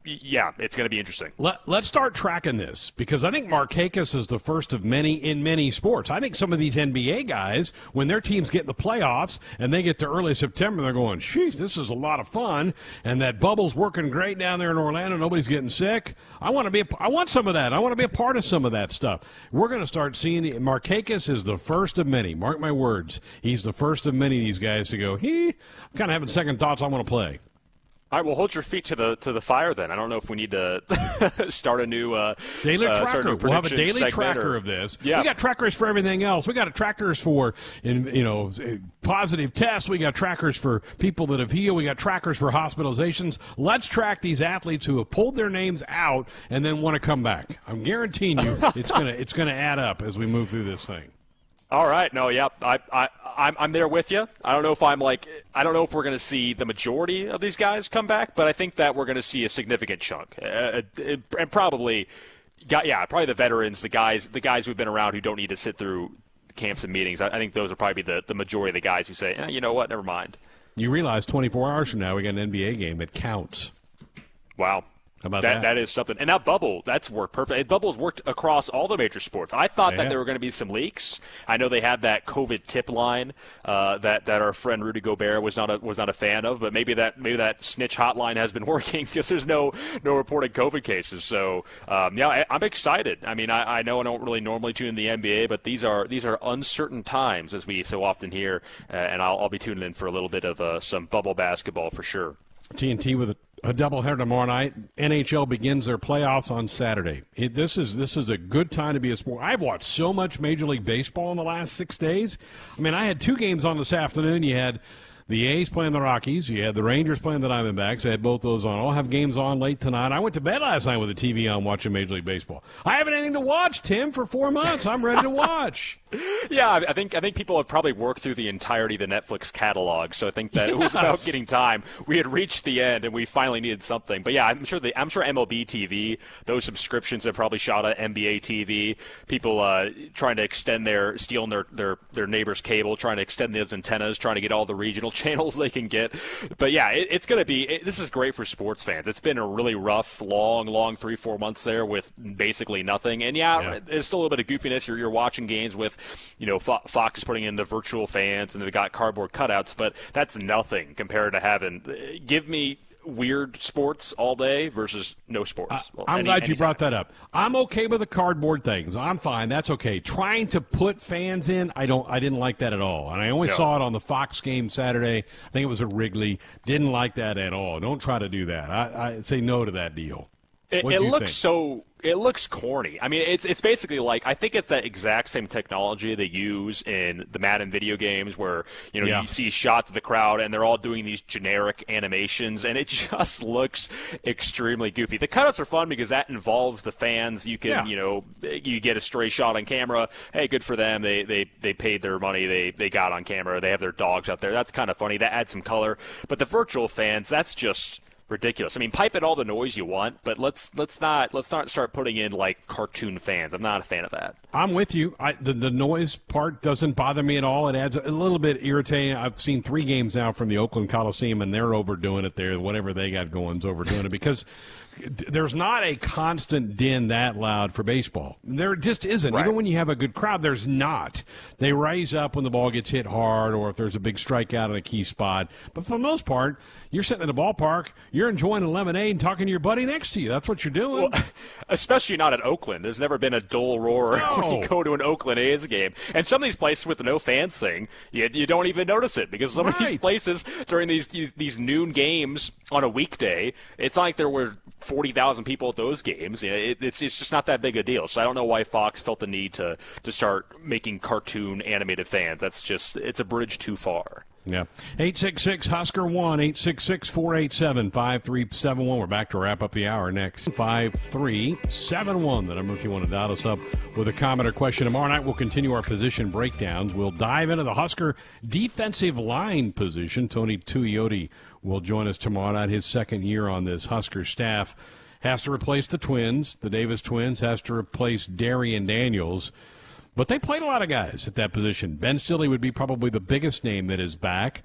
Yeah, it's going to be interesting. Let's start tracking this, because I think Markakis is the first of many in many sports. I think some of these NBA guys, when their teams get in the playoffs and they get to early September, they're going, "Sheesh, this is a lot of fun," and that bubble's working great down there in Orlando. Nobody's getting sick. I want some of that. I want to be a part of some of that stuff. We're going to start seeing Markakis is the first of many. Mark my words. He's the first of many of these guys to go, I'm kind of having second thoughts. I want to play. All right, well, hold your feet to the fire then. I don't know if we need to start a new daily tracker. We'll have a daily tracker of this. Yeah. We got trackers for everything else. We got trackers for positive tests. We got trackers for people that have healed. We got trackers for hospitalizations. Let's track these athletes who have pulled their names out and then want to come back. I'm guaranteeing you, it's gonna add up as we move through this thing. All right. No, yeah, I'm there with you. I don't know if we're going to see the majority of these guys come back, but I think that we're going to see a significant chunk, and probably the veterans, the guys who've been around who don't need to sit through camps and meetings. I think those will probably be the majority of the guys who say, you know what, never mind. You realize 24 hours from now we got an NBA game that counts. Wow. How about that? That is something. And now Bubble, that's worked perfect. Bubble's worked across all the major sports. I thought that there were going to be some leaks. I know they had that COVID tip line that our friend Rudy Gobert was not a fan of, but maybe that snitch hotline has been working because there's no reported COVID cases. So I'm excited. I mean, I know I don't really normally tune in the NBA, but these are uncertain times, as we so often hear, and I'll be tuning in for a little bit of some Bubble basketball for sure. TNT with a doubleheader tomorrow night. NHL begins their playoffs on Saturday. This is a good time to be a sport. I've watched so much Major League Baseball in the last 6 days. I mean, I had 2 games on this afternoon. You had the A's playing the Rockies. You had the Rangers playing the Diamondbacks. I had both those on. I'll have games on late tonight. I went to bed last night with the TV on watching Major League Baseball. I haven't anything to watch, Tim, for 4 months. I'm ready to watch. Yeah, I think people have probably worked through the entirety of the Netflix catalog, so I think that it was about getting time. We had reached the end, and we finally needed something. But yeah, I'm sure MLB TV, those subscriptions have probably shot at NBA TV. People trying to stealing their neighbor's cable, trying to extend those antennas, trying to get all the regional channels they can get. But yeah, it's going to be. This is great for sports fans. It's been a really rough, long 3-4 months there with basically nothing. And there's still a little bit of goofiness. You're watching games with. Fox is putting in the virtual fans, and they've got cardboard cutouts, but that's nothing compared to having. Give me weird sports all day versus no sports. I'm glad you brought that up. I'm okay with the cardboard things. I'm fine. That's okay. Trying to put fans in, I didn't like that at all. And I only saw it on the Fox game Saturday. I think it was at Wrigley. Didn't like that at all. Don't try to do that. I say no to that deal. It looks corny. I mean, it's basically like, I think it's that exact same technology they use in the Madden video games where, you see shots of the crowd and they're all doing these generic animations, and it just looks extremely goofy. The cutouts are fun because that involves the fans. You can, you get a stray shot on camera. Hey, good for them. They paid their money. They got on camera. They have their dogs out there. That's kind of funny. That adds some color. But the virtual fans, that's just ridiculous. I mean, pipe in all the noise you want, but let's not start putting in like cartoon fans. I'm not a fan of that. I'm with you. The noise part doesn't bother me at all. It adds a little bit irritating. I've seen 3 games now from the Oakland Coliseum, and they're overdoing it there. Whatever they got going is overdoing it because there's not a constant din that loud for baseball. There just isn't. Right. Even when you have a good crowd, there's not. They raise up when the ball gets hit hard or if there's a big strikeout in a key spot. But for the most part, you're sitting at the ballpark, you're enjoying a lemonade and talking to your buddy next to you. That's what you're doing. Well, especially not at Oakland. There's never been a dull roar when you go to an Oakland A's game. And some of these places with the no fans thing, you don't even notice it because some of these places during these noon games on a weekday, it's like there were 40,000 people at those games. It's just not that big a deal. So I don't know why Fox felt the need to start making cartoon animated fans. It's a bridge too far. Yeah. 866-HUSKER-1, 866-487-5371. We're back to wrap up the hour next. 5371, the number if you want to dial us up with a comment or question. Tomorrow night we'll continue our position breakdowns. We'll dive into the Husker defensive line position. Tony Tuioti will join us tomorrow night, his second year on this Husker staff. Has to replace the twins, the Davis twins, has to replace Darian Daniels. But they played a lot of guys at that position. Ben Stille would be probably the biggest name that is back.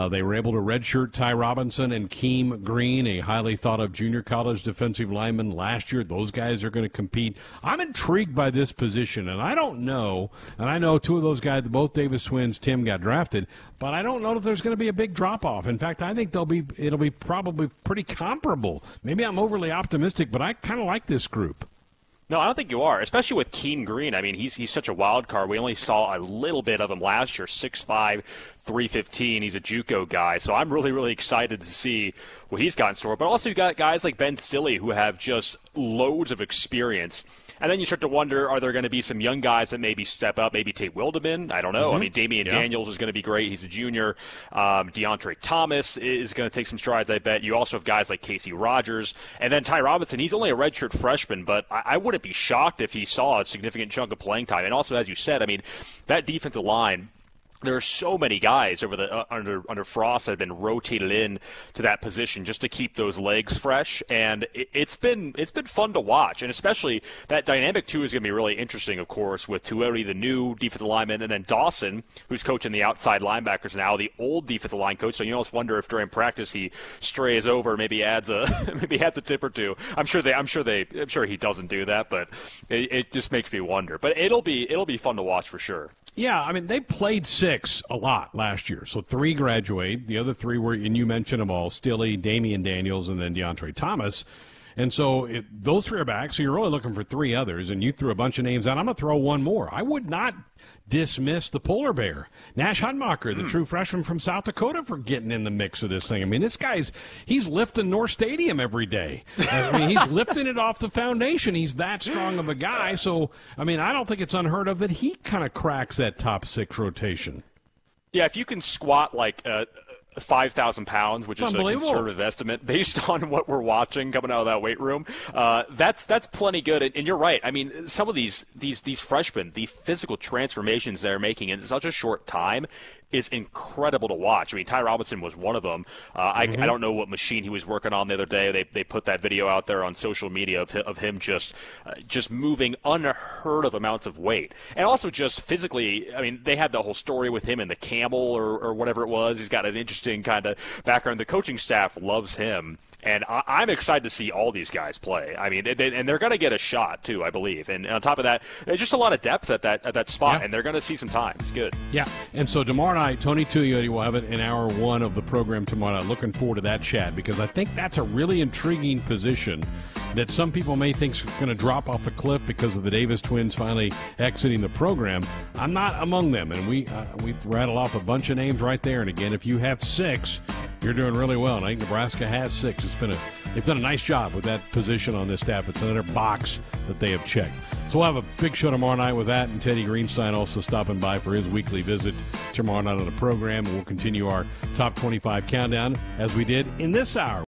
They were able to redshirt Ty Robinson and Keem Green, a highly thought-of junior college defensive lineman last year. Those guys are going to compete. I'm intrigued by this position, and I don't know, and I know two of those guys, both Davis twins, Tim, got drafted, but I don't know if there's going to be a big drop-off. In fact, I think it'll be probably pretty comparable. Maybe I'm overly optimistic, but I kind of like this group. No, I don't think you are, especially with Keem Green. I mean, he's such a wild card. We only saw a little bit of him last year, 6'5", 315. He's a JUCO guy, so I'm really, really excited to see what he's got in store. But also you've got guys like Ben Stille who have just loads of experience. And then you start to wonder, are there going to be some young guys that maybe step up? Maybe Tate Wildeman? I don't know. I mean, Damian Daniels is going to be great. He's a junior. DeAndre Thomas is going to take some strides, I bet. You also have guys like Casey Rogers. And then Ty Robinson, he's only a redshirt freshman, but I wouldn't be shocked if he saw a significant chunk of playing time. And also, as you said, I mean, that defensive line, there are so many guys over the under Frost that have been rotated in to that position just to keep those legs fresh, and it's been fun to watch, and especially that dynamic too is going to be really interesting, of course, with Tuioti, the new defensive lineman, and then Dawson, who's coaching the outside linebackers now, the old defensive line coach. So you almost wonder if during practice he strays over, maybe adds a tip or two. I'm sure he doesn't do that, but it just makes me wonder. But it'll be fun to watch for sure. Yeah, I mean, they played six a lot last year. So 3 graduate. The other 3 were, and you mentioned them all, Stille, Damian Daniels, and then DeAndre Thomas. And so those 3 are back, so you're really looking for 3 others, and you threw a bunch of names out. I'm going to throw one more. I would not dismiss the polar bear, Nash Hutmacher, the true freshman from South Dakota, for getting in the mix of this thing. I mean, this he's lifting North Stadium every day. I mean, he's lifting it off the foundation. He's that strong of a guy. So, I mean, I don't think it's unheard of that he kind of cracks that top 6 rotation. Yeah, if you can squat like 5,000 pounds, which is a conservative estimate based on what we're watching coming out of that weight room. That's plenty good. And you're right. I mean, some of these freshmen, the physical transformations they're making in such a short time is incredible to watch. I mean, Ty Robinson was one of them. I don't know what machine he was working on the other day. They put that video out there on social media of him just moving unheard of amounts of weight. And also just physically, I mean, they had the whole story with him and the camel or whatever it was. He's got an interesting kind of background. The coaching staff loves him. And I'm excited to see all these guys play. I mean, and they're going to get a shot, too, I believe. And on top of that, there's just a lot of depth at that spot, and they're going to see some time. It's good. Yeah, and so tomorrow night, Tony Tuioti will have it in hour 1 of the program tomorrow night. Looking forward to that chat, because I think that's a really intriguing position that some people may think is going to drop off the cliff because of the Davis twins finally exiting the program. I'm not among them, and we rattle off a bunch of names right there. And again, if you have 6, you're doing really well, and I think Nebraska has 6. They've done a nice job with that position on this staff. It's another box that they have checked. So we'll have a big show tomorrow night with that, and Teddy Greenstein also stopping by for his weekly visit tomorrow night on the program. And we'll continue our Top 25 countdown as we did in this hour.